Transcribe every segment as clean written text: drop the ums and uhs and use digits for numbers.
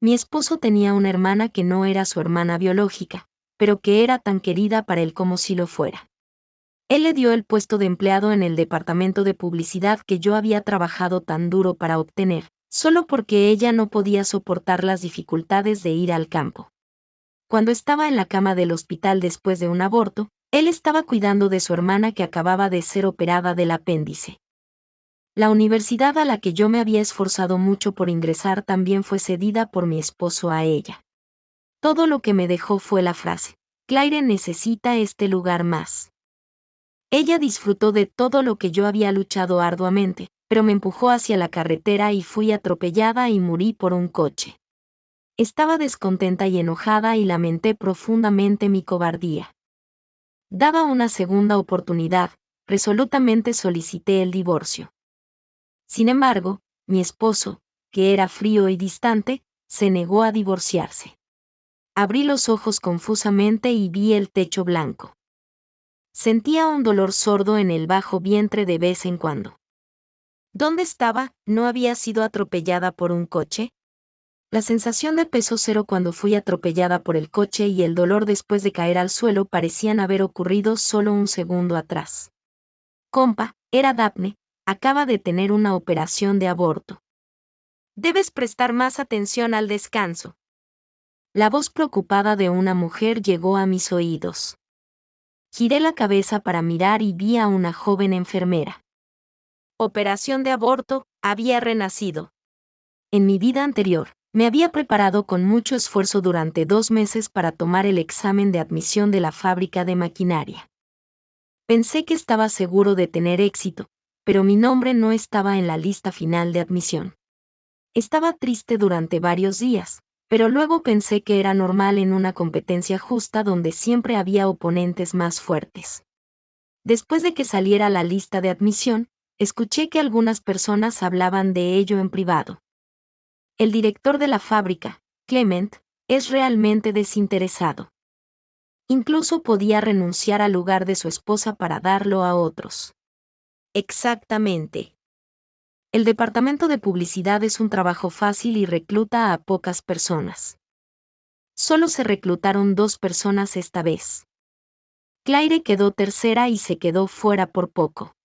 Mi esposo tenía una hermana que no era su hermana biológica, pero que era tan querida para él como si lo fuera. Él le dio el puesto de empleado en el departamento de publicidad que yo había trabajado tan duro para obtener, solo porque ella no podía soportar las dificultades de ir al campo. Cuando estaba en la cama del hospital después de un aborto, él estaba cuidando de su hermana que acababa de ser operada del apéndice. La universidad a la que yo me había esforzado mucho por ingresar también fue cedida por mi esposo a ella. Todo lo que me dejó fue la frase: Claire necesita este lugar más. Ella disfrutó de todo lo que yo había luchado arduamente, pero me empujó hacia la carretera y fui atropellada y morí por un coche. Estaba descontenta y enojada y lamenté profundamente mi cobardía. Dada una segunda oportunidad, resolutamente solicité el divorcio. Sin embargo, mi esposo, que era frío y distante, se negó a divorciarse. Abrí los ojos confusamente y vi el techo blanco. Sentía un dolor sordo en el bajo vientre de vez en cuando. ¿Dónde estaba? ¿No había sido atropellada por un coche? La sensación de peso cero cuando fui atropellada por el coche y el dolor después de caer al suelo parecían haber ocurrido solo un segundo atrás. Compa, era Daphne, acaba de tener una operación de aborto. Debes prestar más atención al descanso. La voz preocupada de una mujer llegó a mis oídos. Giré la cabeza para mirar y vi a una joven enfermera. Operación de aborto, había renacido. En mi vida anterior, me había preparado con mucho esfuerzo durante 2 meses para tomar el examen de admisión de la fábrica de maquinaria. Pensé que estaba seguro de tener éxito, pero mi nombre no estaba en la lista final de admisión. Estaba triste durante varios días, pero luego pensé que era normal en una competencia justa donde siempre había oponentes más fuertes. Después de que saliera la lista de admisión, escuché que algunas personas hablaban de ello en privado. El director de la fábrica, Clement, es realmente desinteresado. Incluso podía renunciar al lugar de su esposa para darlo a otros. Exactamente. El departamento de publicidad es un trabajo fácil y recluta a pocas personas. Solo se reclutaron 2 personas esta vez. Claire quedó tercera y se quedó fuera por poco.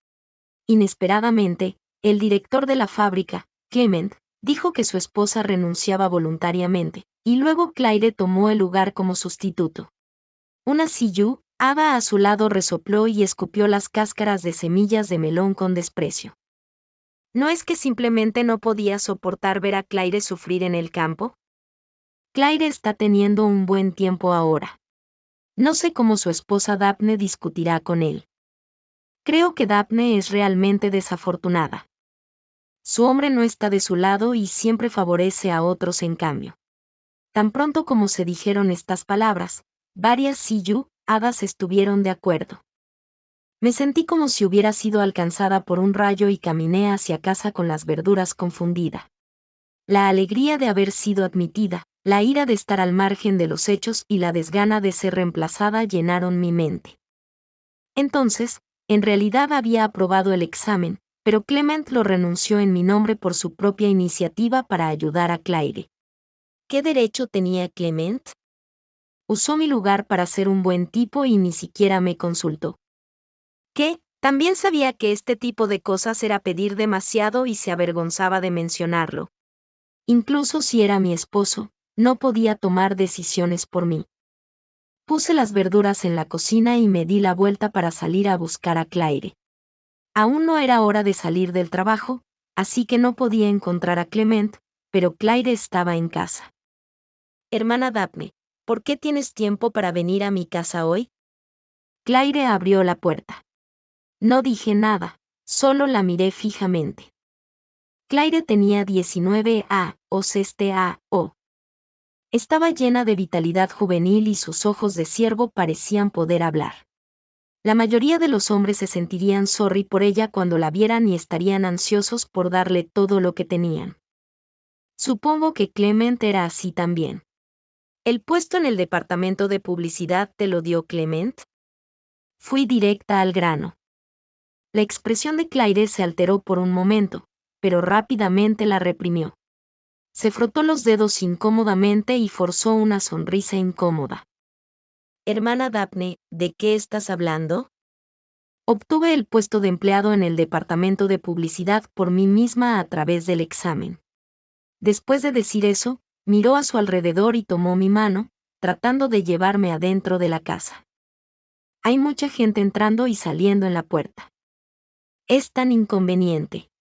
Inesperadamente, el director de la fábrica, Clement, dijo que su esposa renunciaba voluntariamente, y luego Claire tomó el lugar como sustituto. Una Siyu, hada a su lado, resopló y escupió las cáscaras de semillas de melón con desprecio. ¿No es que simplemente no podía soportar ver a Claire sufrir en el campo? Claire está teniendo un buen tiempo ahora. No sé cómo su esposa Daphne discutirá con él. Creo que Daphne es realmente desafortunada. Su hombre no está de su lado y siempre favorece a otros en cambio. Tan pronto como se dijeron estas palabras, varias Siyu, hadas estuvieron de acuerdo. Me sentí como si hubiera sido alcanzada por un rayo y caminé hacia casa con las verduras confundida. La alegría de haber sido admitida, la ira de estar al margen de los hechos y la desgana de ser reemplazada llenaron mi mente. Entonces, en realidad había aprobado el examen, pero Clement lo renunció en mi nombre por su propia iniciativa para ayudar a Claire. ¿Qué derecho tenía Clement? Usó mi lugar para ser un buen tipo y ni siquiera me consultó. ¿Qué? También sabía que este tipo de cosas era pedir demasiado y se avergonzaba de mencionarlo. Incluso si era mi esposo, no podía tomar decisiones por mí. Puse las verduras en la cocina y me di la vuelta para salir a buscar a Claire. Aún no era hora de salir del trabajo, así que no podía encontrar a Clement, pero Claire estaba en casa. Hermana Daphne, ¿por qué tienes tiempo para venir a mi casa hoy? Claire abrió la puerta. No dije nada, solo la miré fijamente. Claire tenía 19 años. Estaba llena de vitalidad juvenil y sus ojos de ciervo parecían poder hablar. La mayoría de los hombres se sentirían sorry por ella cuando la vieran y estarían ansiosos por darle todo lo que tenían. Supongo que Clement era así también. ¿El puesto en el departamento de publicidad te lo dio Clement? Fui directa al grano. La expresión de Claire se alteró por un momento, pero rápidamente la reprimió. Se frotó los dedos incómodamente y forzó una sonrisa incómoda. Hermana Daphne, ¿de qué estás hablando? Obtuve el puesto de empleado en el departamento de publicidad por mí misma a través del examen. Después de decir eso, miró a su alrededor y tomó mi mano, tratando de llevarme adentro de la casa. Hay mucha gente entrando y saliendo en la puerta. Es tan inconveniente.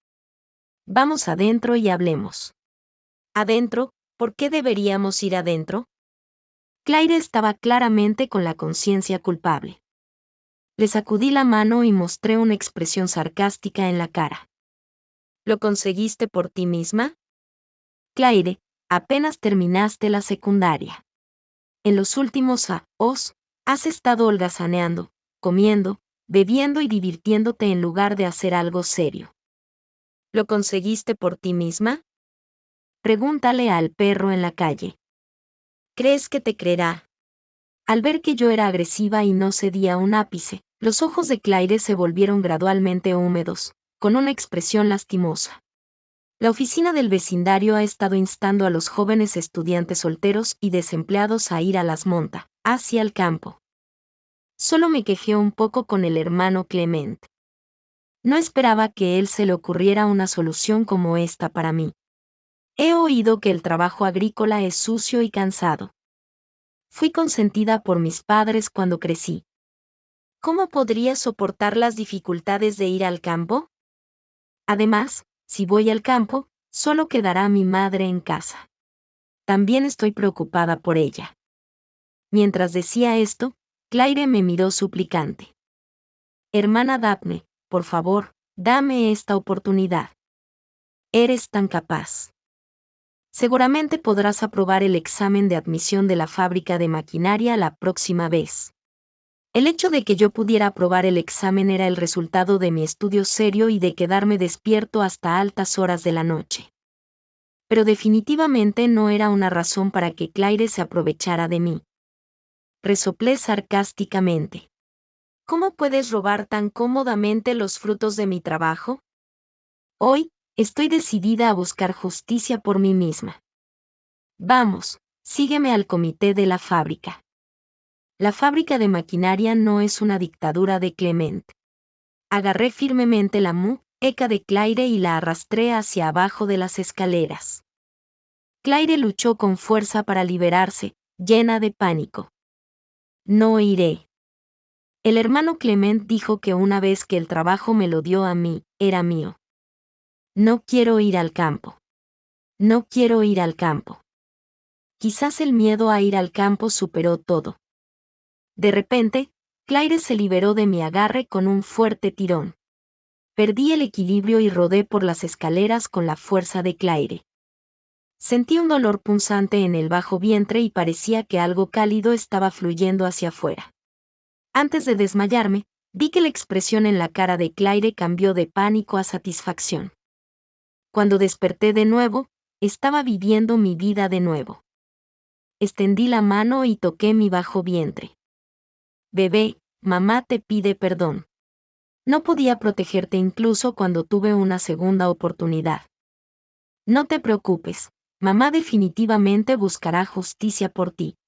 Vamos adentro y hablemos. ¿Adentro? ¿Por qué deberíamos ir adentro? Claire estaba claramente con la conciencia culpable. Le sacudí la mano y mostré una expresión sarcástica en la cara. ¿Lo conseguiste por ti misma? Claire, apenas terminaste la secundaria. En los últimos años, has estado holgazaneando, comiendo, bebiendo y divirtiéndote en lugar de hacer algo serio. ¿Lo conseguiste por ti misma? Pregúntale al perro en la calle. ¿Crees que te creerá? Al ver que yo era agresiva y no cedía un ápice, los ojos de Claire se volvieron gradualmente húmedos, con una expresión lastimosa. La oficina del vecindario ha estado instando a los jóvenes estudiantes solteros y desempleados a ir a las montas, hacia el campo. Solo me quejé un poco con el hermano Clement. No esperaba que él se le ocurriera una solución como esta para mí. He oído que el trabajo agrícola es sucio y cansado. Fui consentida por mis padres cuando crecí. ¿Cómo podría soportar las dificultades de ir al campo? Además, si voy al campo, solo quedará mi madre en casa. También estoy preocupada por ella. Mientras decía esto, Claire me miró suplicante. Hermana Daphne, por favor, dame esta oportunidad. Eres tan capaz. Seguramente podrás aprobar el examen de admisión de la fábrica de maquinaria la próxima vez. El hecho de que yo pudiera aprobar el examen era el resultado de mi estudio serio y de quedarme despierto hasta altas horas de la noche. Pero definitivamente no era una razón para que Claire se aprovechara de mí. Resoplé sarcásticamente. ¿Cómo puedes robar tan cómodamente los frutos de mi trabajo? Hoy, estoy decidida a buscar justicia por mí misma. Vamos, sígueme al comité de la fábrica. La fábrica de maquinaria no es una dictadura de Clement. Agarré firmemente la muñeca de Claire y la arrastré hacia abajo de las escaleras. Claire luchó con fuerza para liberarse, llena de pánico. No iré. El hermano Clement dijo que una vez que el trabajo me lo dio a mí, era mío. No quiero ir al campo. No quiero ir al campo. Quizás el miedo a ir al campo superó todo. De repente, Claire se liberó de mi agarre con un fuerte tirón. Perdí el equilibrio y rodé por las escaleras con la fuerza de Claire. Sentí un dolor punzante en el bajo vientre y parecía que algo cálido estaba fluyendo hacia afuera. Antes de desmayarme, vi que la expresión en la cara de Claire cambió de pánico a satisfacción. Cuando desperté de nuevo, estaba viviendo mi vida de nuevo. Extendí la mano y toqué mi bajo vientre. Bebé, mamá te pide perdón. No podía protegerte incluso cuando tuve una segunda oportunidad. No te preocupes, mamá definitivamente buscará justicia por ti.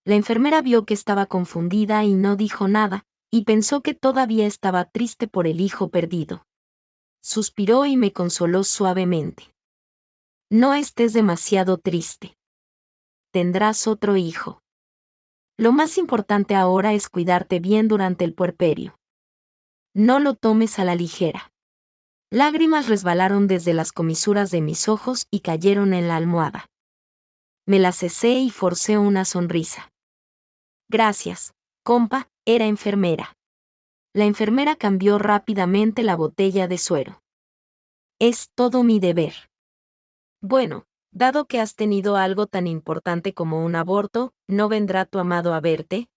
La enfermera vio que estaba confundida y no dijo nada, y pensó que todavía estaba triste por el hijo perdido. Suspiró y me consoló suavemente. No estés demasiado triste. Tendrás otro hijo. Lo más importante ahora es cuidarte bien durante el puerperio. No lo tomes a la ligera. Lágrimas resbalaron desde las comisuras de mis ojos y cayeron en la almohada. Me la cesé y forcé una sonrisa. Gracias, compa, era enfermera. La enfermera cambió rápidamente la botella de suero. Es todo mi deber. Bueno, dado que has tenido algo tan importante como un aborto, ¿no vendrá tu amado a verte?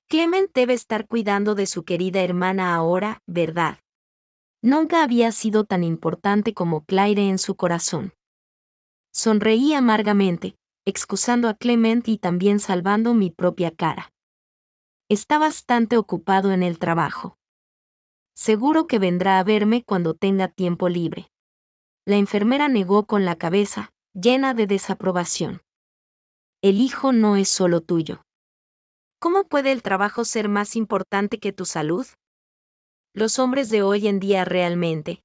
Clement debe estar cuidando de su querida hermana ahora, ¿verdad? Nunca había sido tan importante como Claire en su corazón. Sonreí amargamente, excusando a Clement y también salvando mi propia cara. Está bastante ocupado en el trabajo. Seguro que vendrá a verme cuando tenga tiempo libre. La enfermera negó con la cabeza, llena de desaprobación. El hijo no es solo tuyo. ¿Cómo puede el trabajo ser más importante que tu salud? Los hombres de hoy en día realmente.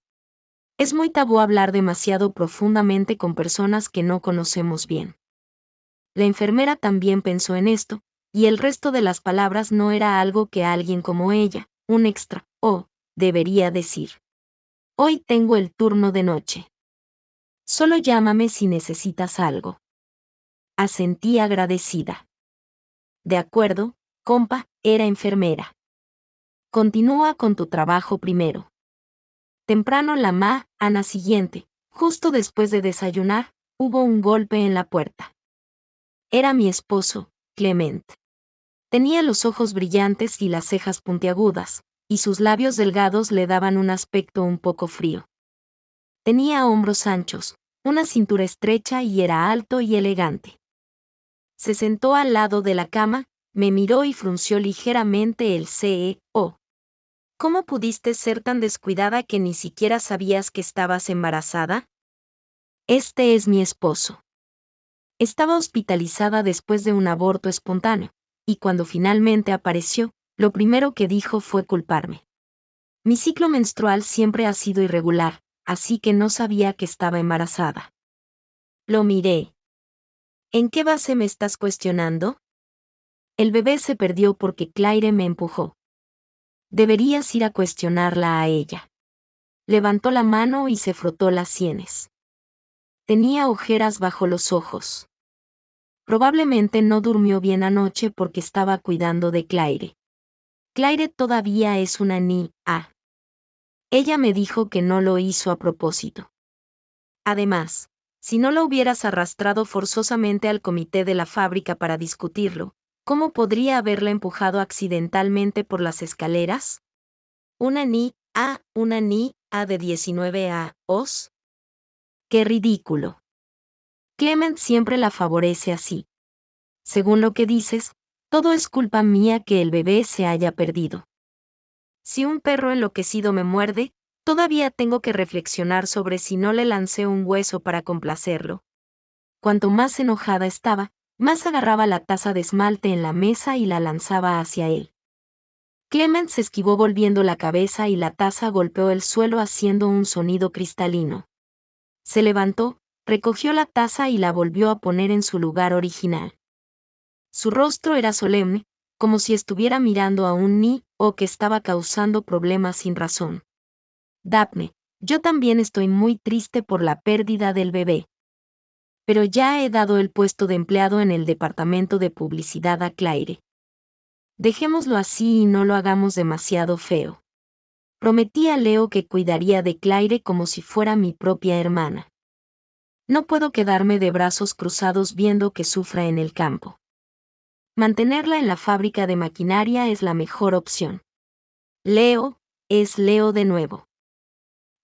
Es muy tabú hablar demasiado profundamente con personas que no conocemos bien. La enfermera también pensó en esto, y el resto de las palabras no era algo que alguien como ella, un extra, debería decir. Hoy tengo el turno de noche. Solo llámame si necesitas algo. Asentí agradecida. De acuerdo, compa, era enfermera. Continúa con tu trabajo primero. Temprano la mañana siguiente, justo después de desayunar, hubo un golpe en la puerta. Era mi esposo, Clement. Tenía los ojos brillantes y las cejas puntiagudas, y sus labios delgados le daban un aspecto un poco frío. Tenía hombros anchos, una cintura estrecha y era alto y elegante. Se sentó al lado de la cama, me miró y frunció ligeramente el ceño. ¿Cómo pudiste ser tan descuidada que ni siquiera sabías que estabas embarazada? Este es mi esposo. Estaba hospitalizada después de un aborto espontáneo, y cuando finalmente apareció, lo primero que dijo fue culparme. Mi ciclo menstrual siempre ha sido irregular, así que no sabía que estaba embarazada. Lo miré. ¿En qué base me estás cuestionando? El bebé se perdió porque Claire me empujó. Deberías ir a cuestionarla a ella. Levantó la mano y se frotó las sienes. Tenía ojeras bajo los ojos. Probablemente no durmió bien anoche porque estaba cuidando de Claire. Claire todavía es una niña. Ella me dijo que no lo hizo a propósito. Además, si no lo hubieras arrastrado forzosamente al comité de la fábrica para discutirlo, ¿cómo podría haberla empujado accidentalmente por las escaleras? Una niña de 19 años. ¡Qué ridículo! Clement siempre la favorece así. Según lo que dices, todo es culpa mía que el bebé se haya perdido. Si un perro enloquecido me muerde, todavía tengo que reflexionar sobre si no le lancé un hueso para complacerlo. Cuanto más enojada estaba, más agarraba la taza de esmalte en la mesa y la lanzaba hacia él. Clement se esquivó volviendo la cabeza y la taza golpeó el suelo haciendo un sonido cristalino. Se levantó, recogió la taza y la volvió a poner en su lugar original. Su rostro era solemne, como si estuviera mirando a un niño que estaba causando problemas sin razón. Daphne, yo también estoy muy triste por la pérdida del bebé. Pero ya he dado el puesto de empleado en el departamento de publicidad a Claire. Dejémoslo así y no lo hagamos demasiado feo. Prometí a Leo que cuidaría de Claire como si fuera mi propia hermana. No puedo quedarme de brazos cruzados viendo que sufra en el campo. Mantenerla en la fábrica de maquinaria es la mejor opción. Leo, es Leo de nuevo.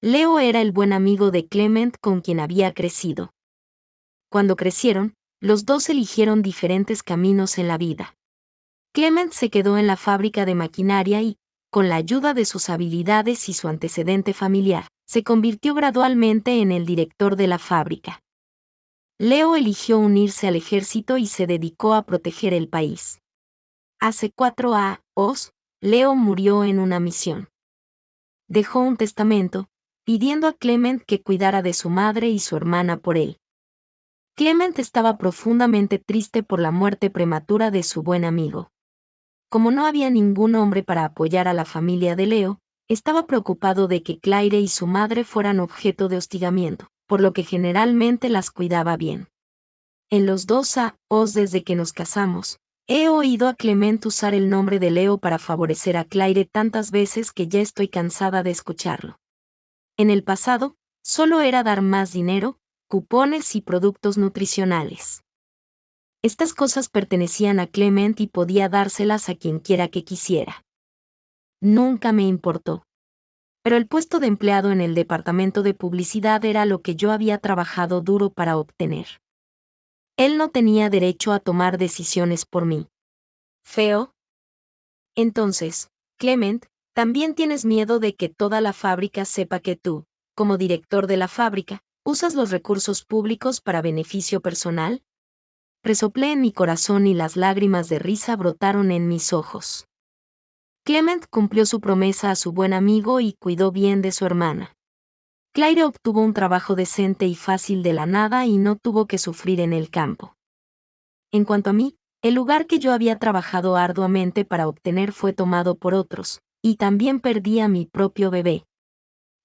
Leo era el buen amigo de Clement con quien había crecido. Cuando crecieron, los dos eligieron diferentes caminos en la vida. Clement se quedó en la fábrica de maquinaria y, con la ayuda de sus habilidades y su antecedente familiar, se convirtió gradualmente en el director de la fábrica. Leo eligió unirse al ejército y se dedicó a proteger el país. Hace 4 años, Leo murió en una misión. Dejó un testamento, pidiendo a Clement que cuidara de su madre y su hermana por él. Clement estaba profundamente triste por la muerte prematura de su buen amigo. Como no había ningún hombre para apoyar a la familia de Leo, estaba preocupado de que Claire y su madre fueran objeto de hostigamiento, por lo que generalmente las cuidaba bien. En los 2 años desde que nos casamos, he oído a Clement usar el nombre de Leo para favorecer a Claire tantas veces que ya estoy cansada de escucharlo. En el pasado, solo era dar más dinero, cupones y productos nutricionales. Estas cosas pertenecían a Clement y podía dárselas a quien quiera que quisiera. Nunca me importó. Pero el puesto de empleado en el departamento de publicidad era lo que yo había trabajado duro para obtener. Él no tenía derecho a tomar decisiones por mí. ¿Feo? Entonces, Clement, ¿también tienes miedo de que toda la fábrica sepa que tú, como director de la fábrica, ¿Usas los recursos públicos para beneficio personal? Resoplé en mi corazón y las lágrimas de risa brotaron en mis ojos. Clement cumplió su promesa a su buen amigo y cuidó bien de su hermana. Claire obtuvo un trabajo decente y fácil de la nada y no tuvo que sufrir en el campo. En cuanto a mí, el lugar que yo había trabajado arduamente para obtener fue tomado por otros, y también perdí a mi propio bebé.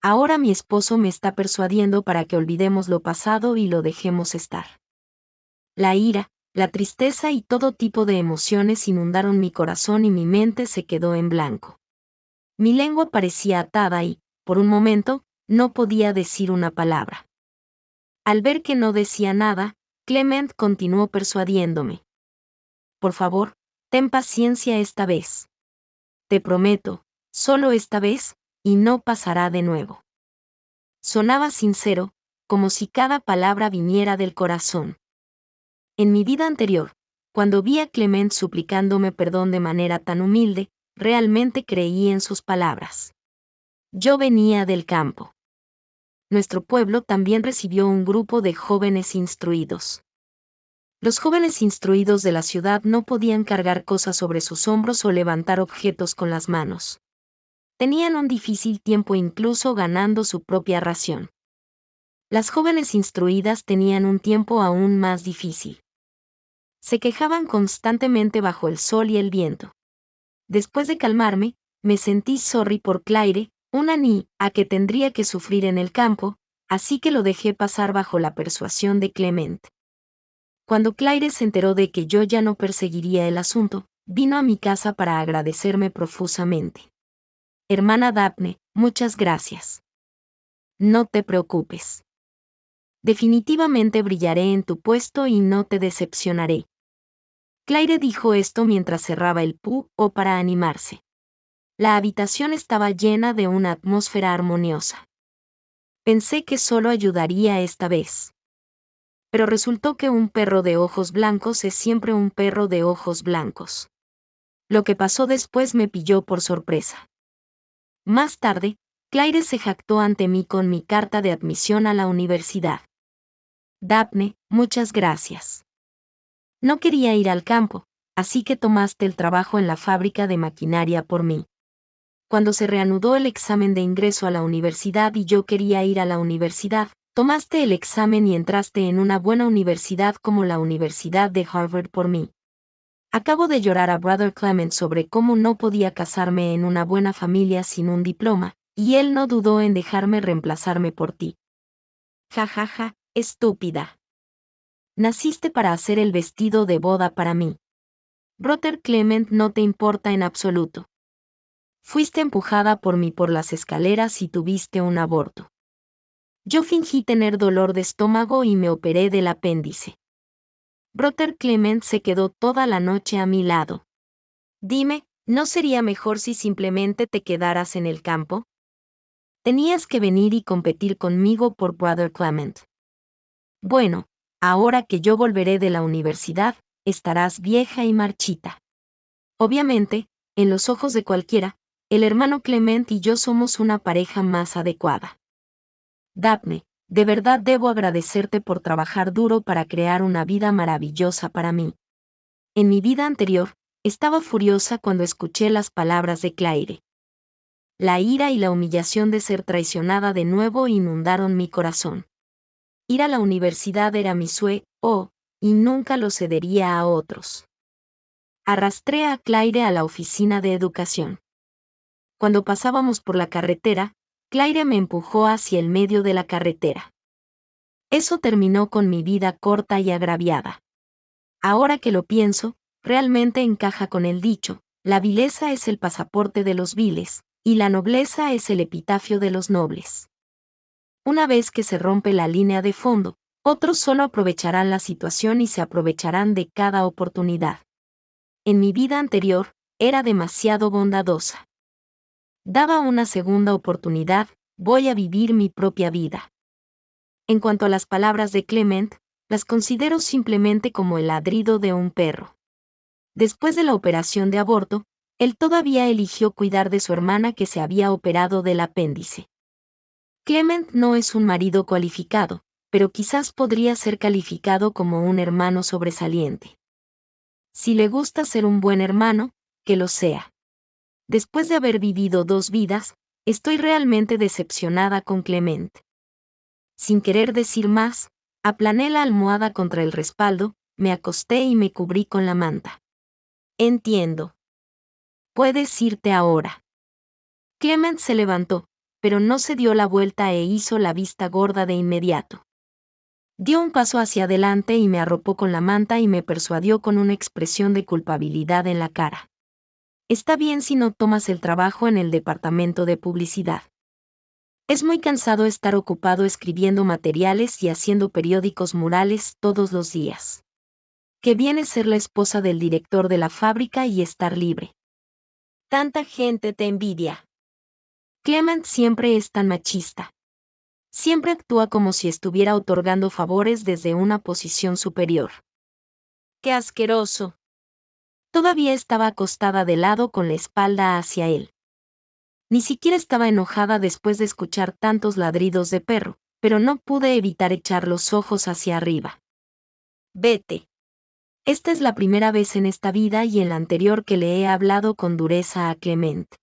Ahora mi esposo me está persuadiendo para que olvidemos lo pasado y lo dejemos estar. La ira, la tristeza y todo tipo de emociones inundaron mi corazón y mi mente se quedó en blanco. Mi lengua parecía atada y, por un momento, no podía decir una palabra. Al ver que no decía nada, Clement continuó persuadiéndome. Por favor, ten paciencia esta vez. Te prometo, solo esta vez, y no pasará de nuevo. Sonaba sincero, como si cada palabra viniera del corazón. En mi vida anterior, cuando vi a Clement suplicándome perdón de manera tan humilde, realmente creí en sus palabras. Yo venía del campo. Nuestro pueblo también recibió un grupo de jóvenes instruidos. Los jóvenes instruidos de la ciudad no podían cargar cosas sobre sus hombros o levantar objetos con las manos. Tenían un difícil tiempo incluso ganando su propia ración. Las jóvenes instruidas tenían un tiempo aún más difícil. Se quejaban constantemente bajo el sol y el viento. Después de calmarme, me sentí sorry por Claire, una niña que tendría que sufrir en el campo, así que lo dejé pasar bajo la persuasión de Clement. Cuando Claire se enteró de que yo ya no perseguiría el asunto, vino a mi casa para agradecerme profusamente. Hermana Daphne, muchas gracias. No te preocupes. Definitivamente brillaré en tu puesto y no te decepcionaré. Claire dijo esto mientras cerraba el pub o para animarse. La habitación estaba llena de una atmósfera armoniosa. Pensé que solo ayudaría esta vez. Pero resultó que un perro de ojos blancos es siempre un perro de ojos blancos. Lo que pasó después me pilló por sorpresa. Más tarde, Claire se jactó ante mí con mi carta de admisión a la universidad. Daphne, muchas gracias. No quería ir al campo, así que tomaste el trabajo en la fábrica de maquinaria por mí. Cuando se reanudó el examen de ingreso a la universidad y yo quería ir a la universidad, tomaste el examen y entraste en una buena universidad como la Universidad de Harvard por mí. Acabo de llorar a Brother Clement sobre cómo no podía casarme en una buena familia sin un diploma, y él no dudó en dejarme reemplazarme por ti. Ja ja ja, estúpida. Naciste para hacer el vestido de boda para mí. Brother Clement no te importa en absoluto. Fuiste empujada por mí por las escaleras y tuviste un aborto. Yo fingí tener dolor de estómago y me operé del apéndice. Brother Clement se quedó toda la noche a mi lado. Dime, ¿no sería mejor si simplemente te quedaras en el campo? Tenías que venir y competir conmigo por Brother Clement. Bueno, ahora que yo volveré de la universidad, estarás vieja y marchita. Obviamente, en los ojos de cualquiera, el hermano Clement y yo somos una pareja más adecuada. Daphne, de verdad debo agradecerte por trabajar duro para crear una vida maravillosa para mí. En mi vida anterior, estaba furiosa cuando escuché las palabras de Claire. La ira y la humillación de ser traicionada de nuevo inundaron mi corazón. Ir a la universidad era mi sueño, y nunca lo cedería a otros. Arrastré a Claire a la oficina de educación. Cuando pasábamos por la carretera, Claire me empujó hacia el medio de la carretera. Eso terminó con mi vida corta y agraviada. Ahora que lo pienso, realmente encaja con el dicho, la vileza es el pasaporte de los viles, y la nobleza es el epitafio de los nobles. Una vez que se rompe la línea de fondo, otros solo aprovecharán la situación y se aprovecharán de cada oportunidad. En mi vida anterior, era demasiado bondadosa. Daba una segunda oportunidad, voy a vivir mi propia vida. En cuanto a las palabras de Clement, las considero simplemente como el ladrido de un perro. Después de la operación de aborto, él todavía eligió cuidar de su hermana que se había operado del apéndice. Clement no es un marido cualificado, pero quizás podría ser calificado como un hermano sobresaliente. Si le gusta ser un buen hermano, que lo sea. Después de haber vivido 2 vidas, estoy realmente decepcionada con Clement. Sin querer decir más, aplané la almohada contra el respaldo, me acosté y me cubrí con la manta. Entiendo. Puedes irte ahora. Clement se levantó, pero no se dio la vuelta e hizo la vista gorda de inmediato. Dio un paso hacia adelante y me arropó con la manta y me persuadió con una expresión de culpabilidad en la cara. Está bien si no tomas el trabajo en el departamento de publicidad. Es muy cansado estar ocupado escribiendo materiales y haciendo periódicos murales todos los días. Qué bien es ser la esposa del director de la fábrica y estar libre. Tanta gente te envidia. Clement siempre es tan machista. Siempre actúa como si estuviera otorgando favores desde una posición superior. ¡Qué asqueroso! Todavía estaba acostada de lado con la espalda hacia él. Ni siquiera estaba enojada después de escuchar tantos ladridos de perro, pero no pude evitar echar los ojos hacia arriba. Vete. Esta es la primera vez en esta vida y en la anterior que le he hablado con dureza a Clement.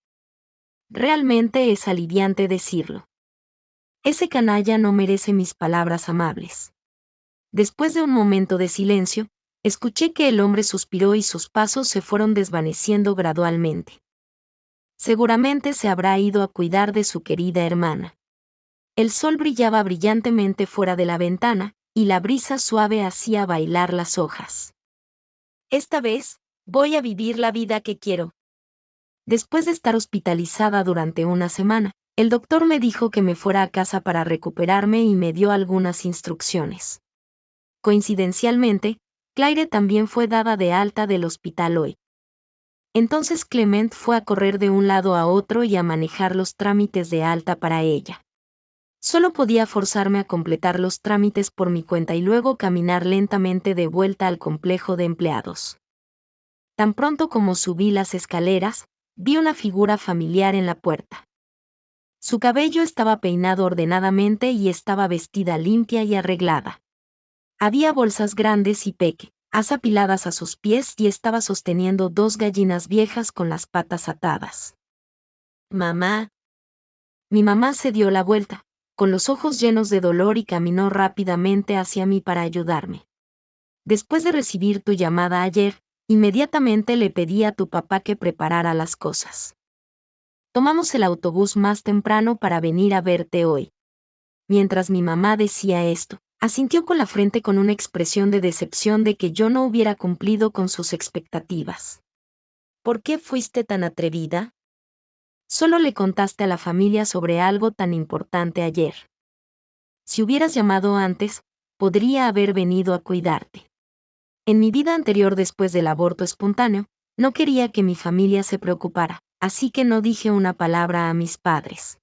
Realmente es aliviante decirlo. Ese canalla no merece mis palabras amables. Después de un momento de silencio, escuché que el hombre suspiró y sus pasos se fueron desvaneciendo gradualmente. Seguramente se habrá ido a cuidar de su querida hermana. El sol brillaba brillantemente fuera de la ventana, y la brisa suave hacía bailar las hojas. Esta vez, voy a vivir la vida que quiero. Después de estar hospitalizada durante una semana, el doctor me dijo que me fuera a casa para recuperarme y me dio algunas instrucciones. Coincidencialmente, Claire también fue dada de alta del hospital hoy. Entonces Clement fue a correr de un lado a otro y a manejar los trámites de alta para ella. Solo podía forzarme a completar los trámites por mi cuenta y luego caminar lentamente de vuelta al complejo de empleados. Tan pronto como subí las escaleras, vi una figura familiar en la puerta. Su cabello estaba peinado ordenadamente y estaba vestida limpia y arreglada. Había bolsas grandes y pequeñas apiladas a sus pies y estaba sosteniendo 2 gallinas viejas con las patas atadas. Mamá. Mi mamá se dio la vuelta, con los ojos llenos de dolor y caminó rápidamente hacia mí para ayudarme. Después de recibir tu llamada ayer, inmediatamente le pedí a tu papá que preparara las cosas. Tomamos el autobús más temprano para venir a verte hoy. Mientras mi mamá decía esto, asintió con la frente con una expresión de decepción de que yo no hubiera cumplido con sus expectativas. ¿Por qué fuiste tan atrevida? Solo le contaste a la familia sobre algo tan importante ayer. Si hubieras llamado antes, podría haber venido a cuidarte. En mi vida anterior después del aborto espontáneo, no quería que mi familia se preocupara, así que no dije una palabra a mis padres.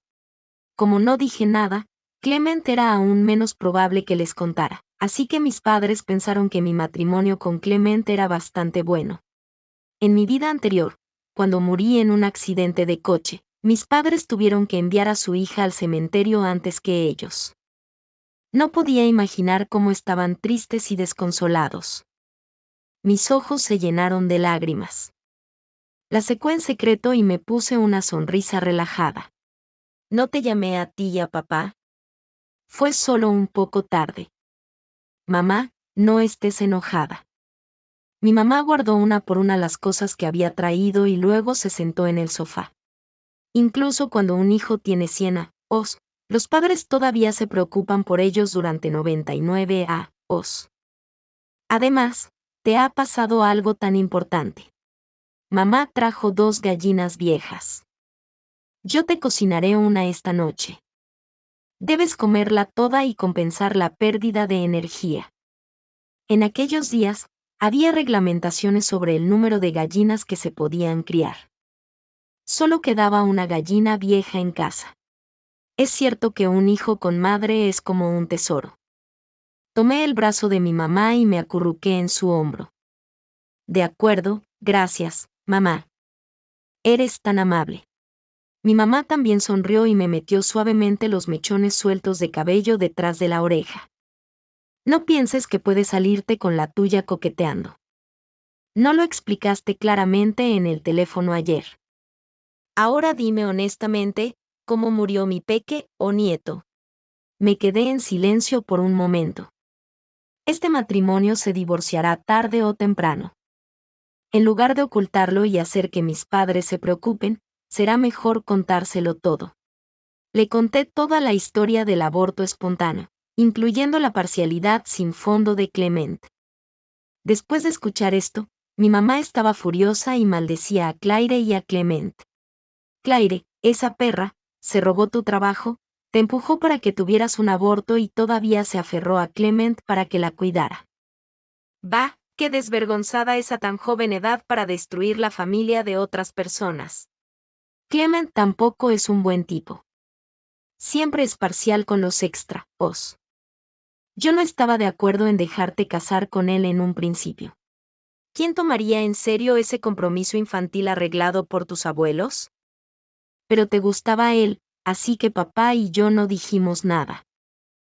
Como no dije nada, Clement era aún menos probable que les contara, así que mis padres pensaron que mi matrimonio con Clement era bastante bueno. En mi vida anterior, cuando morí en un accidente de coche, mis padres tuvieron que enviar a su hija al cementerio antes que ellos. No podía imaginar cómo estaban tristes y desconsolados. Mis ojos se llenaron de lágrimas. La secó en secreto y me puse una sonrisa relajada. ¿No te llamé a ti y a papá? Fue solo un poco tarde. Mamá, no estés enojada. Mi mamá guardó una por una las cosas que había traído y luego se sentó en el sofá. Incluso cuando un hijo tiene 100 años, los padres todavía se preocupan por ellos durante 99 años. Además, te ha pasado algo tan importante. Mamá trajo 2 gallinas viejas. Yo te cocinaré una esta noche. Debes comerla toda y compensar la pérdida de energía. En aquellos días, había reglamentaciones sobre el número de gallinas que se podían criar. Solo quedaba una gallina vieja en casa. Es cierto que un hijo con madre es como un tesoro. Tomé el brazo de mi mamá y me acurruqué en su hombro. De acuerdo, gracias, mamá. Eres tan amable. Mi mamá también sonrió y me metió suavemente los mechones sueltos de cabello detrás de la oreja. No pienses que puedes salirte con la tuya coqueteando. No lo explicaste claramente en el teléfono ayer. Ahora dime honestamente, ¿cómo murió mi peque o nieto? Me quedé en silencio por un momento. Este matrimonio se divorciará tarde o temprano. En lugar de ocultarlo y hacer que mis padres se preocupen, será mejor contárselo todo. Le conté toda la historia del aborto espontáneo, incluyendo la parcialidad sin fondo de Clement. Después de escuchar esto, mi mamá estaba furiosa y maldecía a Claire y a Clement. Claire, esa perra, se robó tu trabajo, te empujó para que tuvieras un aborto y todavía se aferró a Clement para que la cuidara. Bah, qué desvergonzada esa tan joven edad para destruir la familia de otras personas. Clement tampoco es un buen tipo. Siempre es parcial con los extras. Yo no estaba de acuerdo en dejarte casar con él en un principio. ¿Quién tomaría en serio ese compromiso infantil arreglado por tus abuelos? Pero te gustaba él, así que papá y yo no dijimos nada.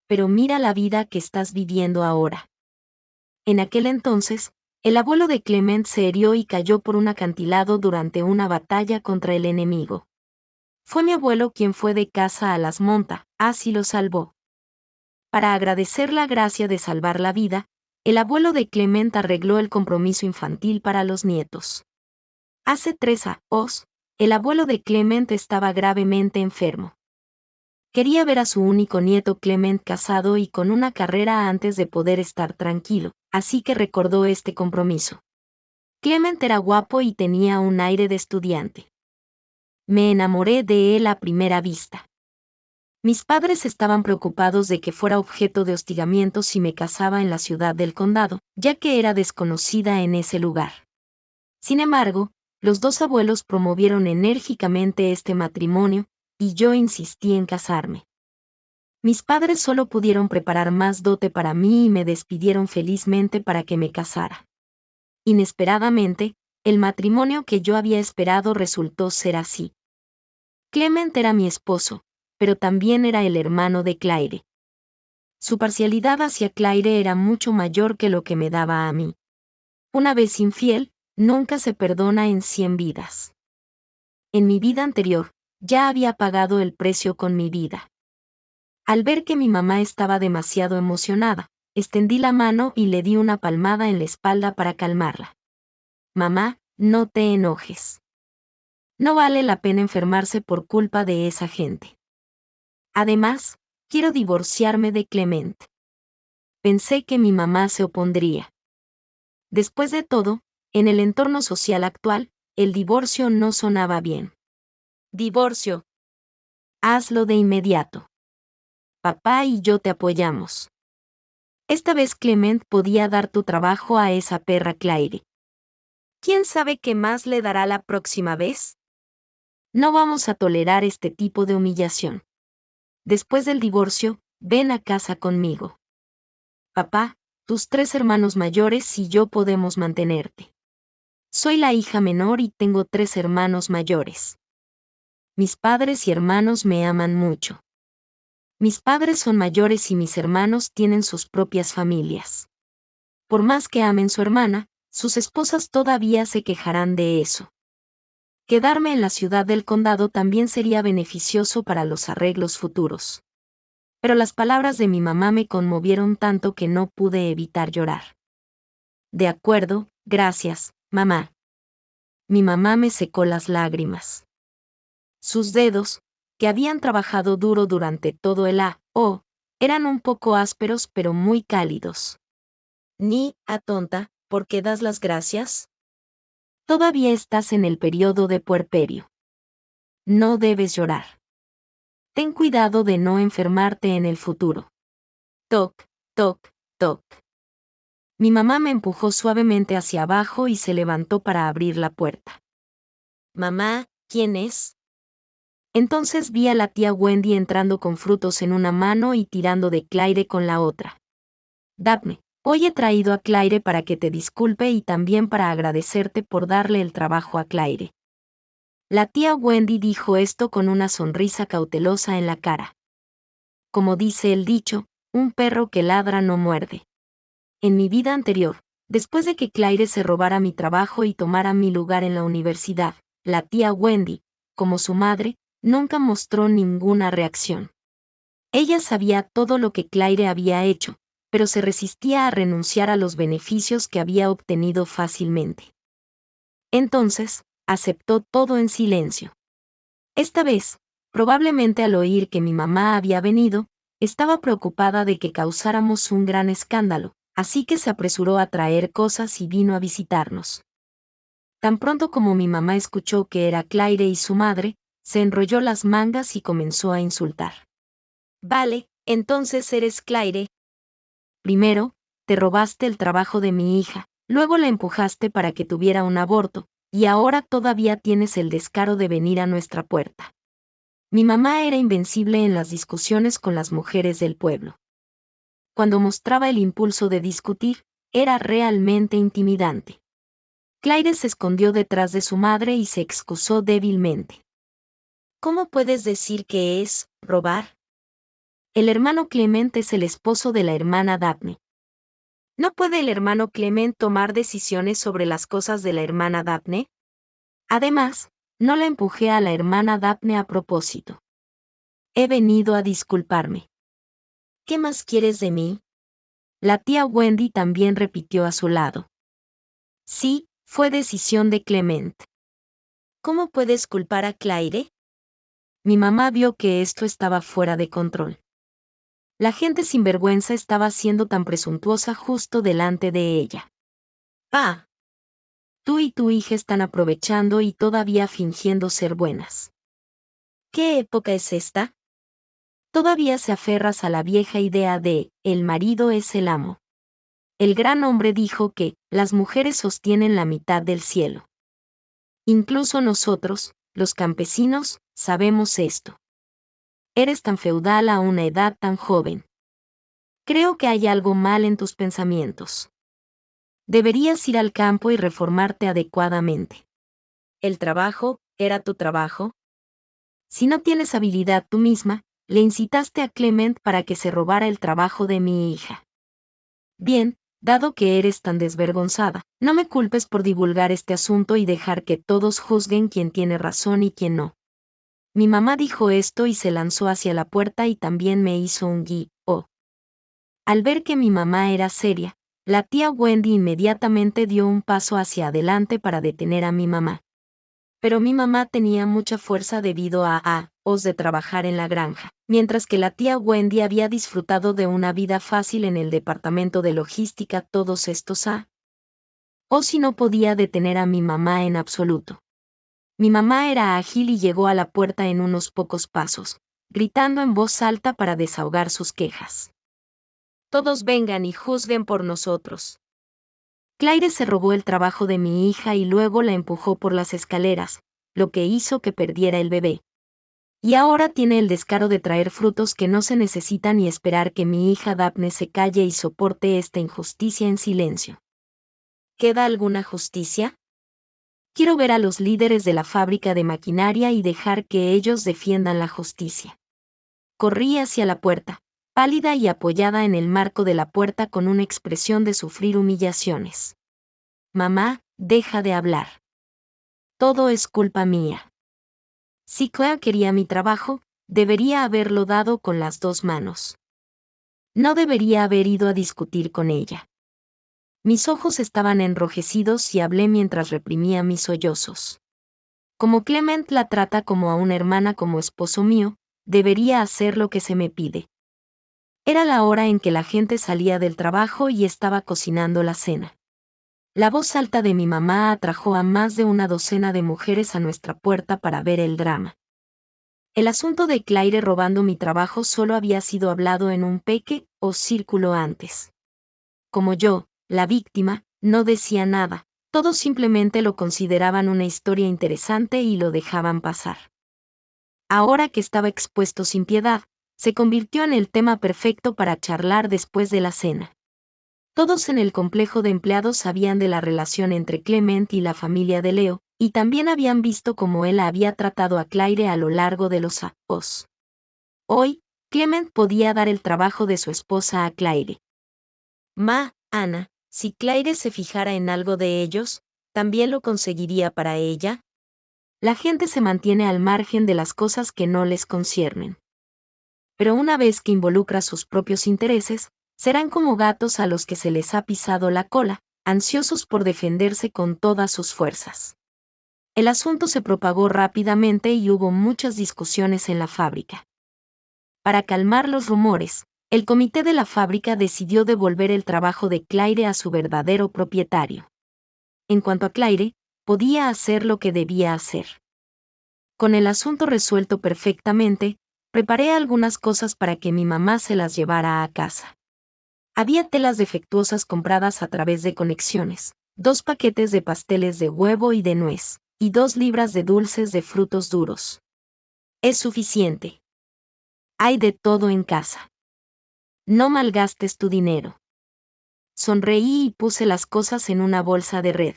Pero mira la vida que estás viviendo ahora. En aquel entonces, el abuelo de Clement se herió y cayó por un acantilado durante una batalla contra el enemigo. Fue mi abuelo quien fue de casa a las montas, así lo salvó. Para agradecer la gracia de salvar la vida, el abuelo de Clement arregló el compromiso infantil para los nietos. Hace 3 años, el abuelo de Clement estaba gravemente enfermo. Quería ver a su único nieto Clement casado y con una carrera antes de poder estar tranquilo, así que recordó este compromiso. Clement era guapo y tenía un aire de estudiante. Me enamoré de él a primera vista. Mis padres estaban preocupados de que fuera objeto de hostigamiento si me casaba en la ciudad del condado, ya que era desconocida en ese lugar. Sin embargo, los dos abuelos promovieron enérgicamente este matrimonio, y yo insistí en casarme. Mis padres solo pudieron preparar más dote para mí y me despidieron felizmente para que me casara. Inesperadamente, el matrimonio que yo había esperado resultó ser así. Clement era mi esposo, pero también era el hermano de Claire. Su parcialidad hacia Claire era mucho mayor que lo que me daba a mí. Una vez infiel, nunca se perdona en 100 vidas. En mi vida anterior, ya había pagado el precio con mi vida. Al ver que mi mamá estaba demasiado emocionada, extendí la mano y le di una palmada en la espalda para calmarla. Mamá, no te enojes. No vale la pena enfermarse por culpa de esa gente. Además, quiero divorciarme de Clement. Pensé que mi mamá se opondría. Después de todo, en el entorno social actual, el divorcio no sonaba bien. Divorcio. Hazlo de inmediato. Papá y yo te apoyamos. Esta vez Clement podía dar tu trabajo a esa perra Claire. ¿Quién sabe qué más le dará la próxima vez? No vamos a tolerar este tipo de humillación. Después del divorcio, ven a casa conmigo. Papá, tus 3 hermanos mayores y yo podemos mantenerte. Soy la hija menor y tengo 3 hermanos mayores. Mis padres y hermanos me aman mucho. Mis padres son mayores y mis hermanos tienen sus propias familias. Por más que amen su hermana, sus esposas todavía se quejarán de eso. Quedarme en la ciudad del condado también sería beneficioso para los arreglos futuros. Pero las palabras de mi mamá me conmovieron tanto que no pude evitar llorar. De acuerdo, gracias, mamá. Mi mamá me secó las lágrimas. Sus dedos, que habían trabajado duro durante todo el año, eran un poco ásperos pero muy cálidos. Tonta, ¿por qué das las gracias? Todavía estás en el periodo de puerperio. No debes llorar. Ten cuidado de no enfermarte en el futuro. Toc, toc, toc. Mi mamá me empujó suavemente hacia abajo y se levantó para abrir la puerta. Mamá, ¿quién es? Entonces vi a la tía Wendy entrando con frutos en una mano y tirando de Claire con la otra. Daphne, hoy he traído a Claire para que te disculpe y también para agradecerte por darle el trabajo a Claire. La tía Wendy dijo esto con una sonrisa cautelosa en la cara. Como dice el dicho, un perro que ladra no muerde. En mi vida anterior, después de que Claire se robara mi trabajo y tomara mi lugar en la universidad, la tía Wendy, como su madre, nunca mostró ninguna reacción. Ella sabía todo lo que Claire había hecho, pero se resistía a renunciar a los beneficios que había obtenido fácilmente. Entonces, aceptó todo en silencio. Esta vez, probablemente al oír que mi mamá había venido, estaba preocupada de que causáramos un gran escándalo, así que se apresuró a traer cosas y vino a visitarnos. Tan pronto como mi mamá escuchó que era Claire y su madre, se enrolló las mangas y comenzó a insultar. Vale, entonces eres Claire. Primero, te robaste el trabajo de mi hija, luego la empujaste para que tuviera un aborto, y ahora todavía tienes el descaro de venir a nuestra puerta. Mi mamá era invencible en las discusiones con las mujeres del pueblo. Cuando mostraba el impulso de discutir, era realmente intimidante. Claire se escondió detrás de su madre y se excusó débilmente. ¿Cómo puedes decir que es robar? El hermano Clement es el esposo de la hermana Daphne. ¿No puede el hermano Clement tomar decisiones sobre las cosas de la hermana Daphne? Además, no la empujé a la hermana Daphne a propósito. He venido a disculparme. ¿Qué más quieres de mí? La tía Wendy también repitió a su lado. Sí, fue decisión de Clement. ¿Cómo puedes culpar a Claire? Mi mamá vio que esto estaba fuera de control. La gente sinvergüenza estaba siendo tan presuntuosa justo delante de ella. Ah, tú y tu hija están aprovechando y todavía fingiendo ser buenas. ¿Qué época es esta? Todavía se aferras a la vieja idea de, el marido es el amo. El gran hombre dijo que, las mujeres sostienen la mitad del cielo. Incluso nosotros, los campesinos, sabemos esto. Eres tan feudal a una edad tan joven. Creo que hay algo mal en tus pensamientos. Deberías ir al campo y reformarte adecuadamente. ¿El trabajo era tu trabajo? Si no tienes habilidad tú misma, le incitaste a Clement para que se robara el trabajo de mi hija. Bien, dado que eres tan desvergonzada, no me culpes por divulgar este asunto y dejar que todos juzguen quién tiene razón y quién no. Mi mamá dijo esto y se lanzó hacia la puerta y también me hizo un guiño. Al ver que mi mamá era seria, la tía Wendy inmediatamente dio un paso hacia adelante para detener a mi mamá. Pero mi mamá tenía mucha fuerza debido a os de trabajar en la granja, mientras que la tía Wendy había disfrutado de una vida fácil en el departamento de logística todos estos o si no podía detener a mi mamá en absoluto. Mi mamá era ágil y llegó a la puerta en unos pocos pasos, gritando en voz alta para desahogar sus quejas. Todos vengan y juzguen por nosotros. Claire se robó el trabajo de mi hija y luego la empujó por las escaleras, lo que hizo que perdiera el bebé. Y ahora tiene el descaro de traer frutos que no se necesitan y esperar que mi hija Daphne se calle y soporte esta injusticia en silencio. ¿Queda alguna justicia? Quiero ver a los líderes de la fábrica de maquinaria y dejar que ellos defiendan la justicia. Corrí hacia la puerta, pálida y apoyada en el marco de la puerta con una expresión de sufrir humillaciones. Mamá, deja de hablar. Todo es culpa mía. Si Claire quería mi trabajo, debería haberlo dado con las dos manos. No debería haber ido a discutir con ella. Mis ojos estaban enrojecidos y hablé mientras reprimía mis sollozos. Como Clement la trata como a una hermana como esposo mío, debería hacer lo que se me pide. Era la hora en que la gente salía del trabajo y estaba cocinando la cena. La voz alta de mi mamá atrajo a más de una docena de mujeres a nuestra puerta para ver el drama. El asunto de Claire robando mi trabajo solo había sido hablado en un pequeño círculo antes. Como yo, la víctima, no decía nada, todos simplemente lo consideraban una historia interesante y lo dejaban pasar. Ahora que estaba expuesto sin piedad, se convirtió en el tema perfecto para charlar después de la cena. Todos en el complejo de empleados sabían de la relación entre Clement y la familia de Leo, y también habían visto cómo él había tratado a Claire a lo largo de los años. Hoy, Clement podía dar el trabajo de su esposa a Claire. Ana, si Claire se fijara en algo de ellos, ¿también lo conseguiría para ella? La gente se mantiene al margen de las cosas que no les conciernen. Pero una vez que involucra sus propios intereses, serán como gatos a los que se les ha pisado la cola, ansiosos por defenderse con todas sus fuerzas. El asunto se propagó rápidamente y hubo muchas discusiones en la fábrica. Para calmar los rumores, el comité de la fábrica decidió devolver el trabajo de Claire a su verdadero propietario. En cuanto a Claire, podía hacer lo que debía hacer. Con el asunto resuelto perfectamente, preparé algunas cosas para que mi mamá se las llevara a casa. Había telas defectuosas compradas a través de conexiones, 2 paquetes de pasteles de huevo y de nuez, y 2 libras de dulces de frutos duros. Es suficiente. Hay de todo en casa. No malgastes tu dinero. Sonreí y puse las cosas en una bolsa de red.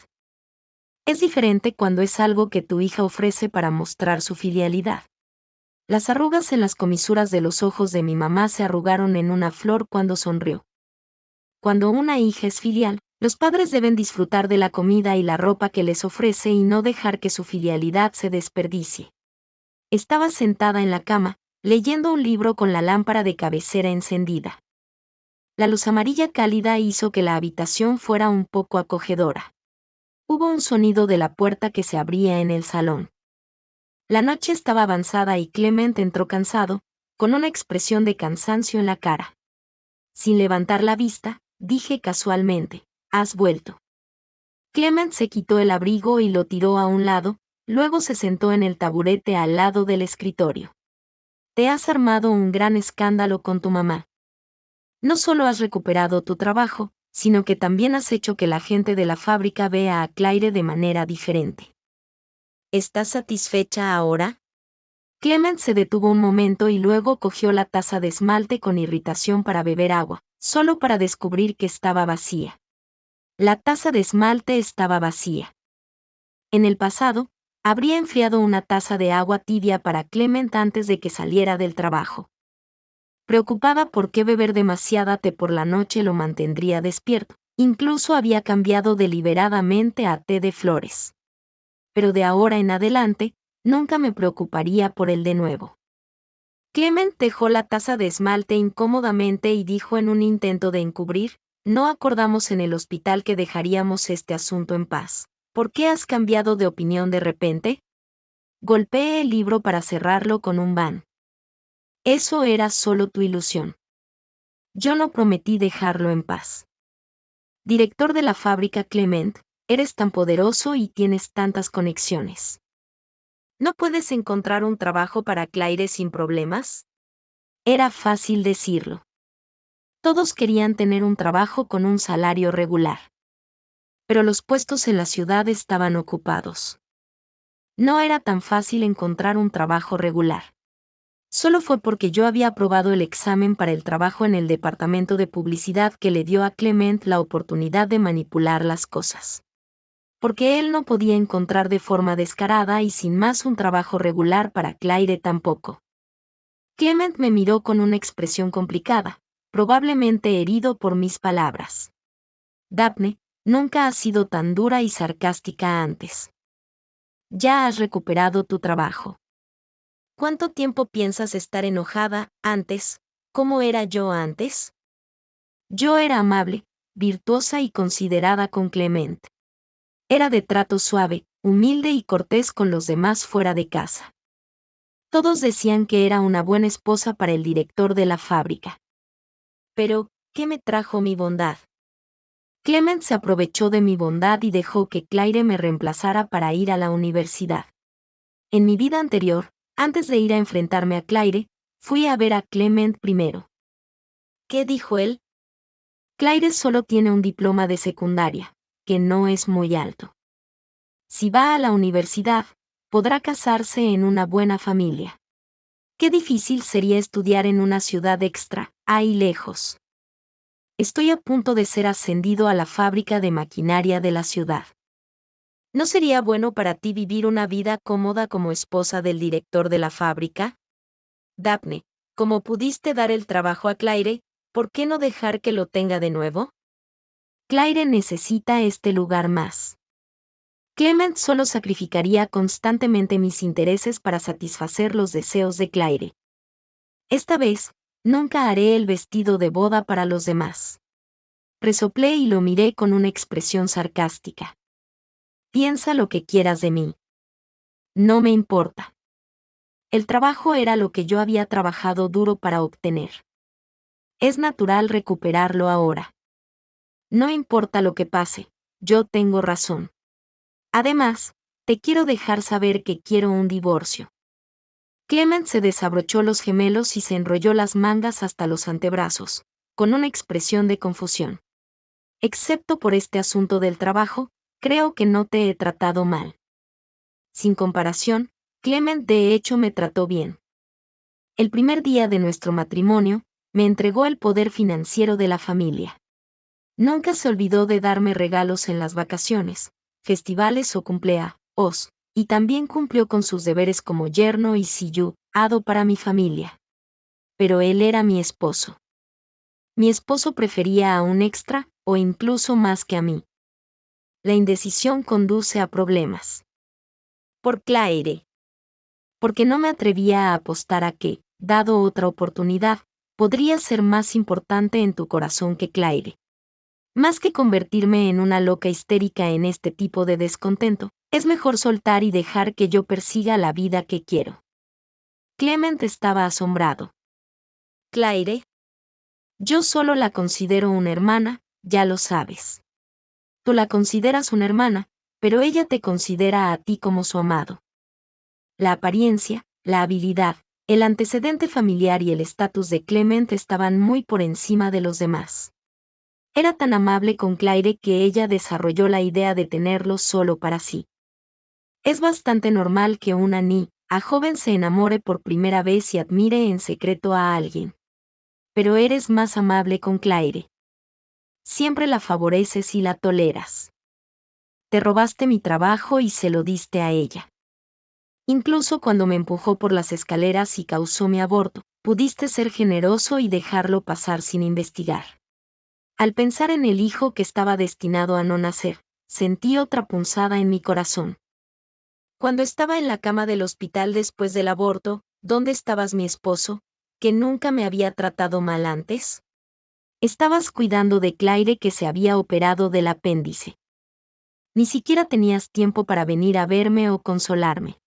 Es diferente cuando es algo que tu hija ofrece para mostrar su filialidad. Las arrugas en las comisuras de los ojos de mi mamá se arrugaron en una flor cuando sonrió. Cuando una hija es filial, los padres deben disfrutar de la comida y la ropa que les ofrece y no dejar que su filialidad se desperdicie. Estaba sentada en la cama, leyendo un libro con la lámpara de cabecera encendida. La luz amarilla cálida hizo que la habitación fuera un poco acogedora. Hubo un sonido de la puerta que se abría en el salón. La noche estaba avanzada y Clement entró cansado, con una expresión de cansancio en la cara. Sin levantar la vista, dije casualmente, ¿has vuelto? Clement se quitó el abrigo y lo tiró a un lado, luego se sentó en el taburete al lado del escritorio. Te has armado un gran escándalo con tu mamá. No solo has recuperado tu trabajo, sino que también has hecho que la gente de la fábrica vea a Claire de manera diferente. ¿Estás satisfecha ahora? Clement se detuvo un momento y luego cogió la taza de esmalte con irritación para beber agua, solo para descubrir que estaba vacía. La taza de esmalte estaba vacía. En el pasado, habría enfriado una taza de agua tibia para Clement antes de que saliera del trabajo. Preocupada por qué beber demasiada té por la noche lo mantendría despierto, incluso había cambiado deliberadamente a té de flores. Pero de ahora en adelante, nunca me preocuparía por él de nuevo. Clement dejó la taza de esmalte incómodamente y dijo en un intento de encubrir, no acordamos en el hospital que dejaríamos este asunto en paz. ¿Por qué has cambiado de opinión de repente? Golpeé el libro para cerrarlo con un ban. Eso era solo tu ilusión. Yo no prometí dejarlo en paz. Director de la fábrica Clement, eres tan poderoso y tienes tantas conexiones. ¿No puedes encontrar un trabajo para Claire sin problemas? Era fácil decirlo. Todos querían tener un trabajo con un salario regular. Pero los puestos en la ciudad estaban ocupados. No era tan fácil encontrar un trabajo regular. Solo fue porque yo había aprobado el examen para el trabajo en el departamento de publicidad que le dio a Clement la oportunidad de manipular las cosas. Porque él no podía encontrar de forma descarada y sin más un trabajo regular para Claire tampoco. Clement me miró con una expresión complicada, probablemente herido por mis palabras. Daphne, nunca has sido tan dura y sarcástica antes. Ya has recuperado tu trabajo. ¿Cuánto tiempo piensas estar enojada antes? ¿Cómo era yo antes? Yo era amable, virtuosa y considerada con Clement. Era de trato suave, humilde y cortés con los demás fuera de casa. Todos decían que era una buena esposa para el director de la fábrica. Pero, ¿qué me trajo mi bondad? Clement se aprovechó de mi bondad y dejó que Claire me reemplazara para ir a la universidad. En mi vida anterior, antes de ir a enfrentarme a Claire, fui a ver a Clement primero. ¿Qué dijo él? Claire solo tiene un diploma de secundaria, que no es muy alto. Si va a la universidad, podrá casarse en una buena familia. Qué difícil sería estudiar en una ciudad extra, ahí lejos. Estoy a punto de ser ascendido a la fábrica de maquinaria de la ciudad. ¿No sería bueno para ti vivir una vida cómoda como esposa del director de la fábrica? Daphne, Como pudiste dar el trabajo a Claire, ¿por qué no dejar que lo tenga de nuevo? Claire necesita este lugar más. Clement solo sacrificaría constantemente mis intereses para satisfacer los deseos de Claire. Esta vez, nunca haré el vestido de boda para los demás. Resoplé y lo miré con una expresión sarcástica. Piensa lo que quieras de mí. No me importa. El trabajo era lo que yo había trabajado duro para obtener. Es natural recuperarlo ahora. No importa lo que pase, yo tengo razón. Además, te quiero dejar saber que quiero un divorcio. Clement se desabrochó los gemelos y se enrolló las mangas hasta los antebrazos, con una expresión de confusión. Excepto por este asunto del trabajo, creo que no te he tratado mal. Sin comparación, Clement de hecho me trató bien. El primer día de nuestro matrimonio, me entregó el poder financiero de la familia. Nunca se olvidó de darme regalos en las vacaciones, festivales o cumpleaños, y también cumplió con sus deberes como yerno y hado para mi familia. Pero él era mi esposo. Mi esposo prefería a un extra, o incluso más que a mí. La indecisión conduce a problemas. Por Claire. Porque no me atrevía a apostar a que, dado otra oportunidad, podría ser más importante en tu corazón que Claire. Más que convertirme en una loca histérica en este tipo de descontento, es mejor soltar y dejar que yo persiga la vida que quiero. Clement estaba asombrado. Claire. Yo solo la considero una hermana, ya lo sabes. Tú la consideras una hermana, pero ella te considera a ti como su amado. La apariencia, la habilidad, el antecedente familiar y el estatus de Clement estaban muy por encima de los demás. Era tan amable con Claire que ella desarrolló la idea de tenerlo solo para sí. Es bastante normal que una joven se enamore por primera vez y admire en secreto a alguien. Pero eres más amable con Claire. Siempre la favoreces y la toleras. Te robaste mi trabajo y se lo diste a ella. Incluso cuando me empujó por las escaleras y causó mi aborto, pudiste ser generoso y dejarlo pasar sin investigar. Al pensar en el hijo que estaba destinado a no nacer, sentí otra punzada en mi corazón. Cuando estaba en la cama del hospital después del aborto, ¿dónde estabas mi esposo, que nunca me había tratado mal antes? Estabas cuidando de Claire que se había operado del apéndice. Ni siquiera tenías tiempo para venir a verme o consolarme.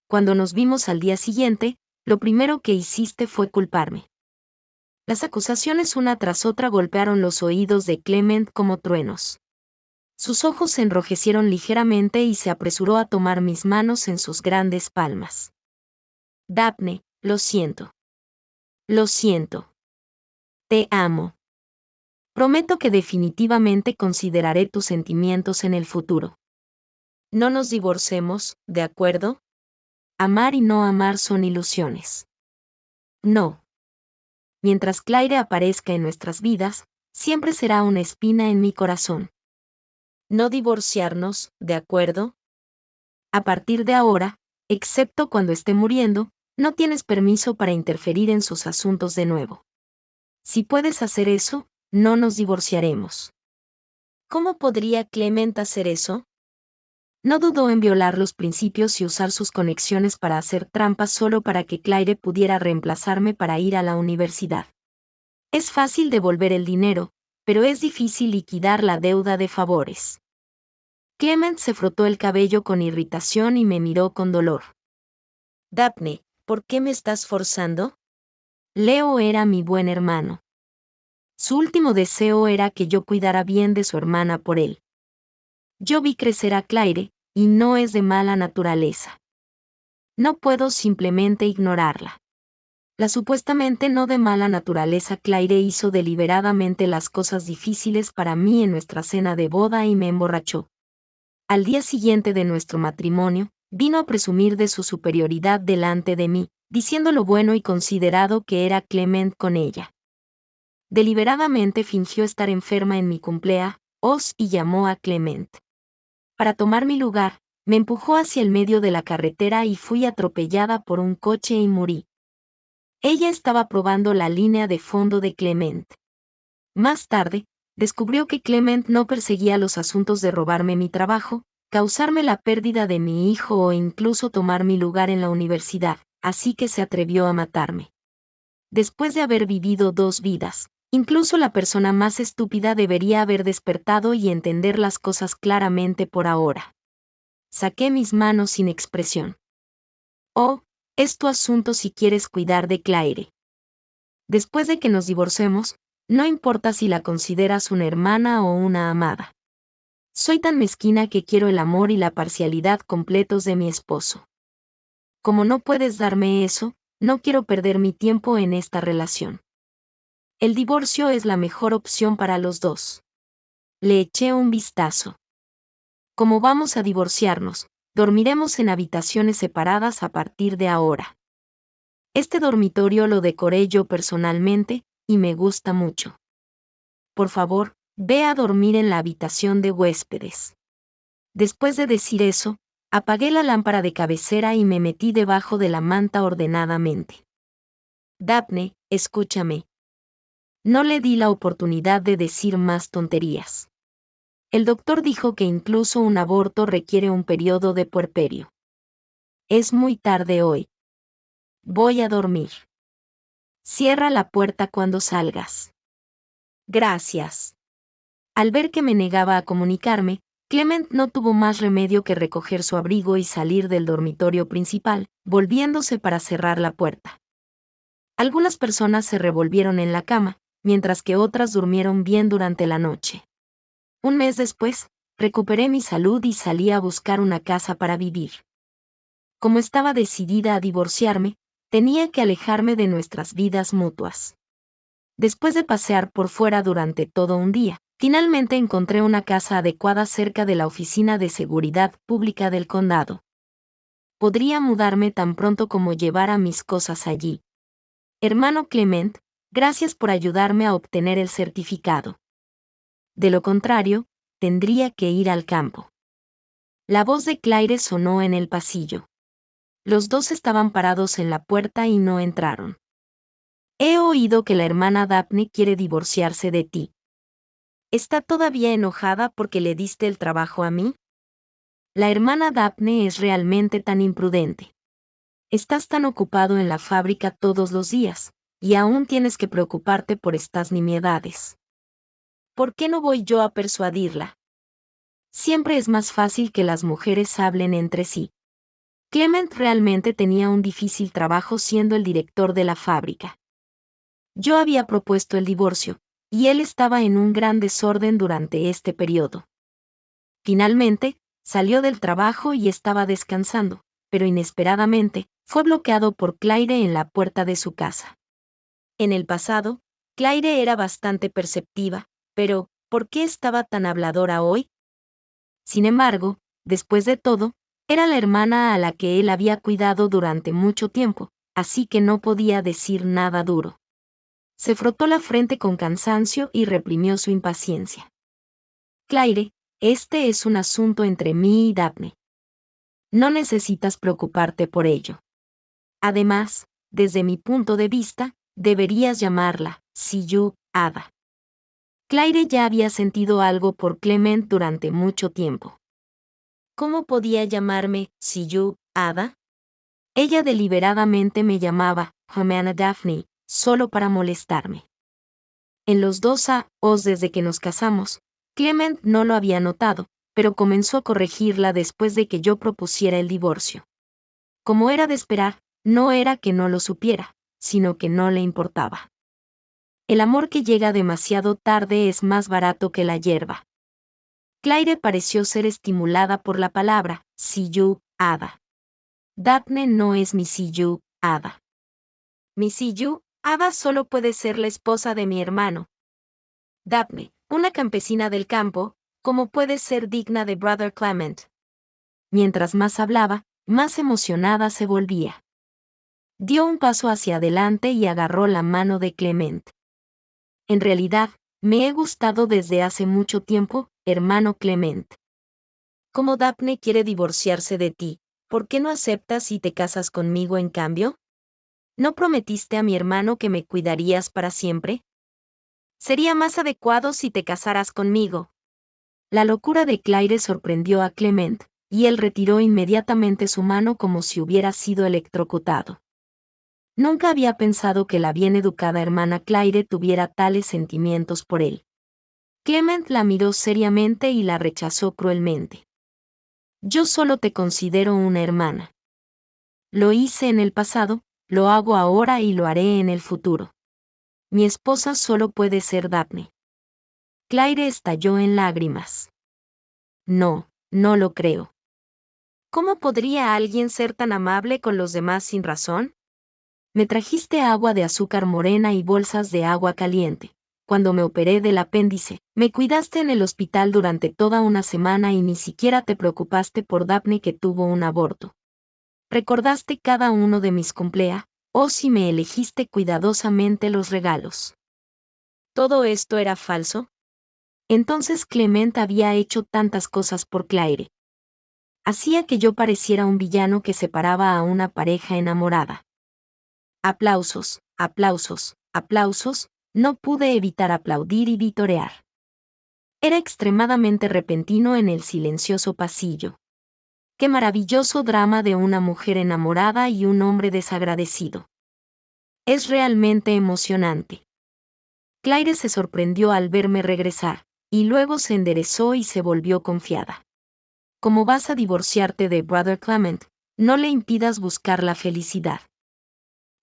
Cuando nos vimos al día siguiente, lo primero que hiciste fue culparme. Las acusaciones una tras otra golpearon los oídos de Clement como truenos. Sus ojos se enrojecieron ligeramente y se apresuró a tomar mis manos en sus grandes palmas. Daphne, lo siento. Lo siento. Te amo. Prometo que definitivamente consideraré tus sentimientos en el futuro. No nos divorcemos, ¿de acuerdo? Amar y no amar son ilusiones. No. Mientras Claire aparezca en nuestras vidas, siempre será una espina en mi corazón. No divorciarnos, ¿de acuerdo? A partir de ahora, excepto cuando esté muriendo, no tienes permiso para interferir en sus asuntos de nuevo. Si puedes hacer eso, no nos divorciaremos. ¿Cómo podría Clement hacer eso? No dudó en violar los principios y usar sus conexiones para hacer trampas solo para que Claire pudiera reemplazarme para ir a la universidad. Es fácil devolver el dinero, pero es difícil liquidar la deuda de favores. Clement se frotó el cabello con irritación y me miró con dolor. Daphne, ¿por qué me estás forzando? Leo era mi buen hermano. Su último deseo era que yo cuidara bien de su hermana por él. Yo vi crecer a Claire, y no es de mala naturaleza. No puedo simplemente ignorarla. La supuestamente no de mala naturaleza Claire hizo deliberadamente las cosas difíciles para mí en nuestra cena de boda y me emborrachó. Al día siguiente de nuestro matrimonio, vino a presumir de su superioridad delante de mí, diciendo lo bueno y considerado que era Clement con ella. Deliberadamente fingió estar enferma en mi cumpleaños y llamó a Clement. Para tomar mi lugar, me empujó hacia el medio de la carretera y fui atropellada por un coche y morí. Ella estaba probando la línea de fondo de Clement. Más tarde, descubrió que Clement no perseguía los asuntos de robarme mi trabajo, causarme la pérdida de mi hijo o incluso tomar mi lugar en la universidad, así que se atrevió a matarme. Después de haber vivido 2 vidas, incluso la persona más estúpida debería haber despertado y entender las cosas claramente por ahora. Saqué mis manos sin expresión. Oh, es tu asunto si quieres cuidar de Claire. Después de que nos divorcemos, no importa si la consideras una hermana o una amada. Soy tan mezquina que quiero el amor y la parcialidad completos de mi esposo. Como no puedes darme eso, no quiero perder mi tiempo en esta relación. El divorcio es la mejor opción para los dos. Le eché un vistazo. Como vamos a divorciarnos, dormiremos en habitaciones separadas a partir de ahora. Este dormitorio lo decoré yo personalmente, y me gusta mucho. Por favor, ve a dormir en la habitación de huéspedes. Después de decir eso, apagué la lámpara de cabecera y me metí debajo de la manta ordenadamente. Daphne, escúchame. No le di la oportunidad de decir más tonterías. El doctor dijo que incluso un aborto requiere un periodo de puerperio. Es muy tarde hoy. Voy a dormir. Cierra la puerta cuando salgas. Gracias. Al ver que me negaba a comunicarme, Clement no tuvo más remedio que recoger su abrigo y salir del dormitorio principal, volviéndose para cerrar la puerta. Algunas personas se revolvieron en la cama, mientras que otras durmieron bien durante la noche. Un mes después, recuperé mi salud y salí a buscar una casa para vivir. Como estaba decidida a divorciarme, tenía que alejarme de nuestras vidas mutuas. Después de pasear por fuera durante todo un día, finalmente encontré una casa adecuada cerca de la oficina de seguridad pública del condado. Podría mudarme tan pronto como llevara mis cosas allí. Hermano Clement, gracias por ayudarme a obtener el certificado. De lo contrario, tendría que ir al campo. La voz de Claire sonó en el pasillo. Los dos estaban parados en la puerta y no entraron. He oído que la hermana Daphne quiere divorciarse de ti. ¿Está todavía enojada porque le diste el trabajo a mí? La hermana Daphne es realmente tan imprudente. Estás tan ocupado en la fábrica todos los días, y aún tienes que preocuparte por estas nimiedades. ¿Por qué no voy yo a persuadirla? Siempre es más fácil que las mujeres hablen entre sí. Clement realmente tenía un difícil trabajo siendo el director de la fábrica. Yo había propuesto el divorcio, y él estaba en un gran desorden durante este periodo. Finalmente, salió del trabajo y estaba descansando, pero inesperadamente, fue bloqueado por Claire en la puerta de su casa. En el pasado, Claire era bastante perceptiva, pero, ¿por qué estaba tan habladora hoy? Sin embargo, después de todo, era la hermana a la que él había cuidado durante mucho tiempo, así que no podía decir nada duro. Se frotó la frente con cansancio y reprimió su impaciencia. Claire, este es un asunto entre mí y Daphne. No necesitas preocuparte por ello. Además, desde mi punto de vista, deberías llamarla Siyu Ada. Claire ya había sentido algo por Clement durante mucho tiempo. ¿Cómo podía llamarme Siyu Ada? Ella deliberadamente me llamaba Humana Daphne, solo para molestarme. En los 2 años desde que nos casamos, Clement no lo había notado, pero comenzó a corregirla después de que yo propusiera el divorcio. Como era de esperar, no era que no lo supiera, sino que no le importaba. El amor que llega demasiado tarde es más barato que la hierba. Claire pareció ser estimulada por la palabra Siyu Ada. Daphne no es mi Siyu Ada. Mi Siyu Ada solo puede ser la esposa de mi hermano. Daphne, una campesina del campo, ¿cómo puede ser digna de Brother Clement? Mientras más hablaba, más emocionada se volvía. Dio un paso hacia adelante y agarró la mano de Clement. En realidad, me he gustado desde hace mucho tiempo, hermano Clement. Como Daphne quiere divorciarse de ti, ¿por qué no aceptas y te casas conmigo en cambio? ¿No prometiste a mi hermano que me cuidarías para siempre? Sería más adecuado si te casaras conmigo. La locura de Claire sorprendió a Clement, y él retiró inmediatamente su mano como si hubiera sido electrocutado. Nunca había pensado que la bien educada hermana Claire tuviera tales sentimientos por él. Clement la miró seriamente y la rechazó cruelmente. Yo solo te considero una hermana. Lo hice en el pasado, lo hago ahora y lo haré en el futuro. Mi esposa solo puede ser Daphne. Claire estalló en lágrimas. No, no lo creo. ¿Cómo podría alguien ser tan amable con los demás sin razón? Me trajiste agua de azúcar morena y bolsas de agua caliente. Cuando me operé del apéndice, me cuidaste en el hospital durante toda una semana y ni siquiera te preocupaste por Daphne que tuvo un aborto. Recordaste cada uno de mis cumpleaños, si me elegiste cuidadosamente los regalos. ¿Todo esto era falso? Entonces Clement había hecho tantas cosas por Claire. Hacía que yo pareciera un villano que separaba a una pareja enamorada. Aplausos, aplausos, aplausos, no pude evitar aplaudir y vitorear. Era extremadamente repentino en el silencioso pasillo. Qué maravilloso drama de una mujer enamorada y un hombre desagradecido. Es realmente emocionante. Claire se sorprendió al verme regresar, y luego se enderezó y se volvió confiada. Como vas a divorciarte de Brother Clement, no le impidas buscar la felicidad.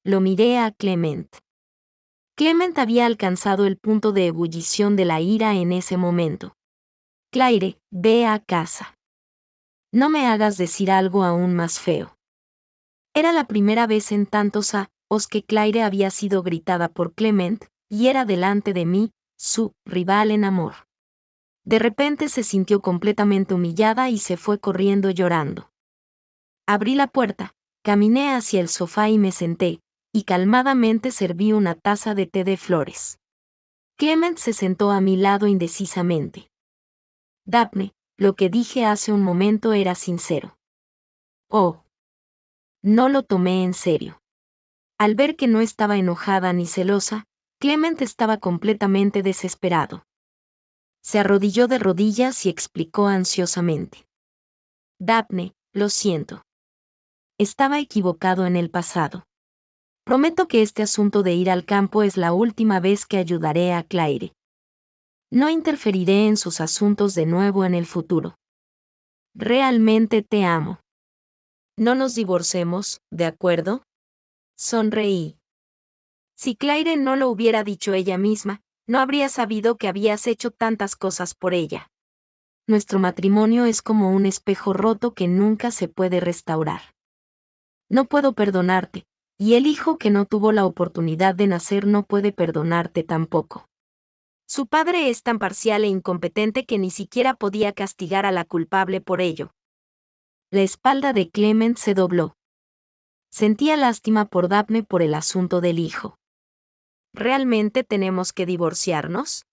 Lo miré a Clement. Clement había alcanzado el punto de ebullición de la ira en ese momento. Claire, ve a casa. No me hagas decir algo aún más feo. Era la primera vez en tantos años que Claire había sido gritada por Clement, y era delante de mí, su rival en amor. De repente se sintió completamente humillada y se fue corriendo llorando. Abrí la puerta, caminé hacia el sofá y me senté, y calmadamente serví una taza de té de flores. Clement se sentó a mi lado indecisamente. Daphne, lo que dije hace un momento era sincero. Oh. No lo tomé en serio. Al ver que no estaba enojada ni celosa, Clement estaba completamente desesperado. Se arrodilló de rodillas y explicó ansiosamente. Daphne, lo siento. Estaba equivocado en el pasado. Prometo que este asunto de ir al campo es la última vez que ayudaré a Claire. No interferiré en sus asuntos de nuevo en el futuro. Realmente te amo. No nos divorcemos, ¿de acuerdo? Sonreí. Si Claire no lo hubiera dicho ella misma, no habría sabido que habías hecho tantas cosas por ella. Nuestro matrimonio es como un espejo roto que nunca se puede restaurar. No puedo perdonarte, y el hijo que no tuvo la oportunidad de nacer no puede perdonarte tampoco. Su padre es tan parcial e incompetente que ni siquiera podía castigar a la culpable por ello. La espalda de Clement se dobló. Sentía lástima por Daphne por el asunto del hijo. ¿Realmente tenemos que divorciarnos?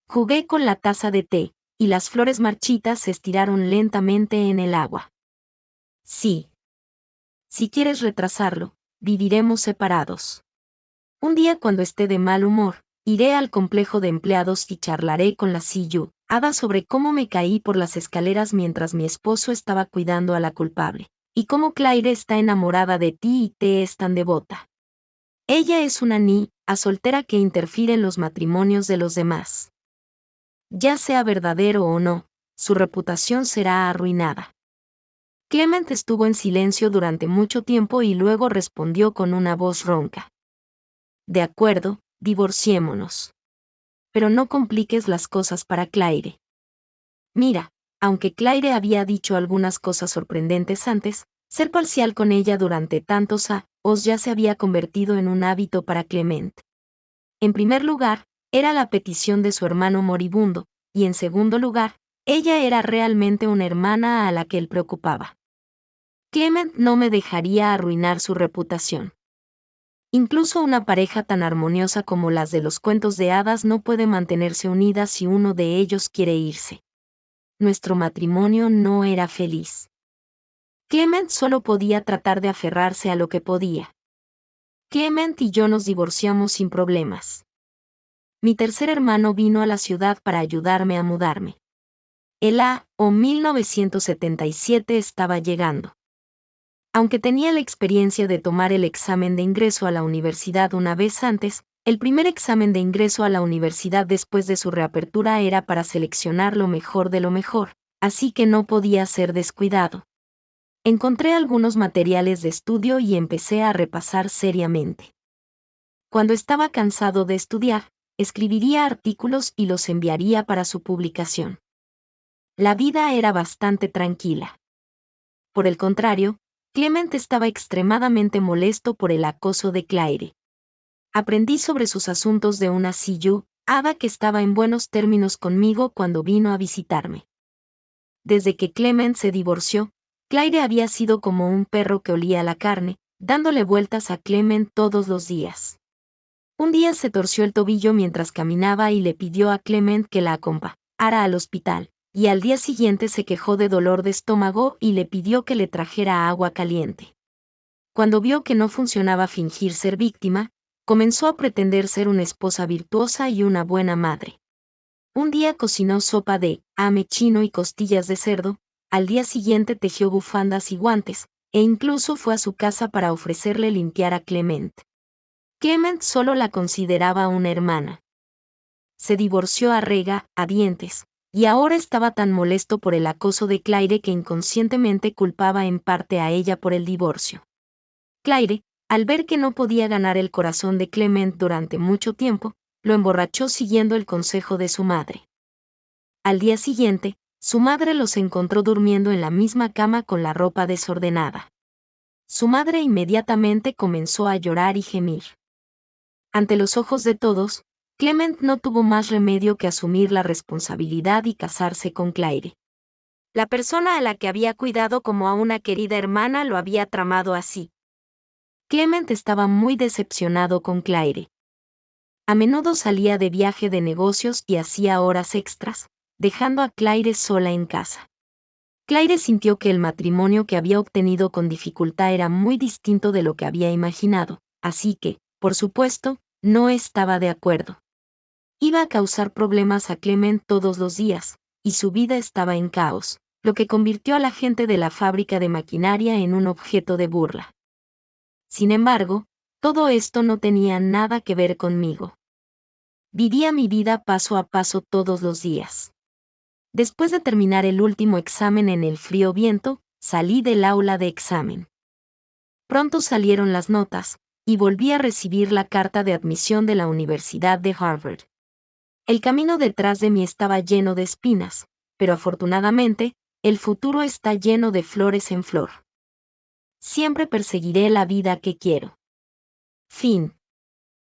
Jugué con la taza de té, y las flores marchitas se estiraron lentamente en el agua. Sí. Si quieres retrasarlo, viviremos separados. Un día cuando esté de mal humor, iré al complejo de empleados y charlaré con la CU, Ada sobre cómo me caí por las escaleras mientras mi esposo estaba cuidando a la culpable, y cómo Claire está enamorada de ti y te es tan devota. Ella es una niña soltera que interfiere en los matrimonios de los demás. Ya sea verdadero o no, su reputación será arruinada. Clement estuvo en silencio durante mucho tiempo y luego respondió con una voz ronca. De acuerdo, divorciémonos. Pero no compliques las cosas para Claire. Mira, aunque Claire había dicho algunas cosas sorprendentes antes, ser parcial con ella durante tantos años ya se había convertido en un hábito para Clement. En primer lugar, era la petición de su hermano moribundo, y en segundo lugar, ella era realmente una hermana a la que él preocupaba. Clement no me dejaría arruinar su reputación. Incluso una pareja tan armoniosa como las de los cuentos de hadas no puede mantenerse unida si uno de ellos quiere irse. Nuestro matrimonio no era feliz. Clement solo podía tratar de aferrarse a lo que podía. Clement y yo nos divorciamos sin problemas. Mi tercer hermano vino a la ciudad para ayudarme a mudarme. El año 1977 estaba llegando. Aunque tenía la experiencia de tomar el examen de ingreso a la universidad una vez antes, el primer examen de ingreso a la universidad después de su reapertura era para seleccionar lo mejor de lo mejor, así que no podía ser descuidado. Encontré algunos materiales de estudio y empecé a repasar seriamente. Cuando estaba cansado de estudiar, escribiría artículos y los enviaría para su publicación. La vida era bastante tranquila. Por el contrario, Clement estaba extremadamente molesto por el acoso de Claire. Aprendí sobre sus asuntos de una hada que estaba en buenos términos conmigo cuando vino a visitarme. Desde que Clement se divorció, Claire había sido como un perro que olía la carne, dándole vueltas a Clement todos los días. Un día se torció el tobillo mientras caminaba y le pidió a Clement que la acompañara al hospital, y al día siguiente se quejó de dolor de estómago y le pidió que le trajera agua caliente. Cuando vio que no funcionaba fingir ser víctima, comenzó a pretender ser una esposa virtuosa y una buena madre. Un día cocinó sopa de chino y costillas de cerdo, al día siguiente tejió bufandas y guantes, e incluso fue a su casa para ofrecerle limpiar a Clement. Clement solo la consideraba una hermana. Se divorció a dientes, y ahora estaba tan molesto por el acoso de Claire que inconscientemente culpaba en parte a ella por el divorcio. Claire, al ver que no podía ganar el corazón de Clement durante mucho tiempo, lo emborrachó siguiendo el consejo de su madre. Al día siguiente, su madre los encontró durmiendo en la misma cama con la ropa desordenada. Su madre inmediatamente comenzó a llorar y gemir. Ante los ojos de todos, Clement no tuvo más remedio que asumir la responsabilidad y casarse con Claire. La persona a la que había cuidado como a una querida hermana lo había tramado así. Clement estaba muy decepcionado con Claire. A menudo salía de viaje de negocios y hacía horas extras, dejando a Claire sola en casa. Claire sintió que el matrimonio que había obtenido con dificultad era muy distinto de lo que había imaginado, así que, por supuesto, no estaba de acuerdo. Iba a causar problemas a Clement todos los días, y su vida estaba en caos, lo que convirtió a la gente de la fábrica de maquinaria en un objeto de burla. Sin embargo, todo esto no tenía nada que ver conmigo. Vivía mi vida paso a paso todos los días. Después de terminar el último examen en el frío viento, salí del aula de examen. Pronto salieron las notas, y volví a recibir la carta de admisión de la Universidad de Harvard. El camino detrás de mí estaba lleno de espinas, pero afortunadamente, el futuro está lleno de flores en flor. Siempre perseguiré la vida que quiero. Fin.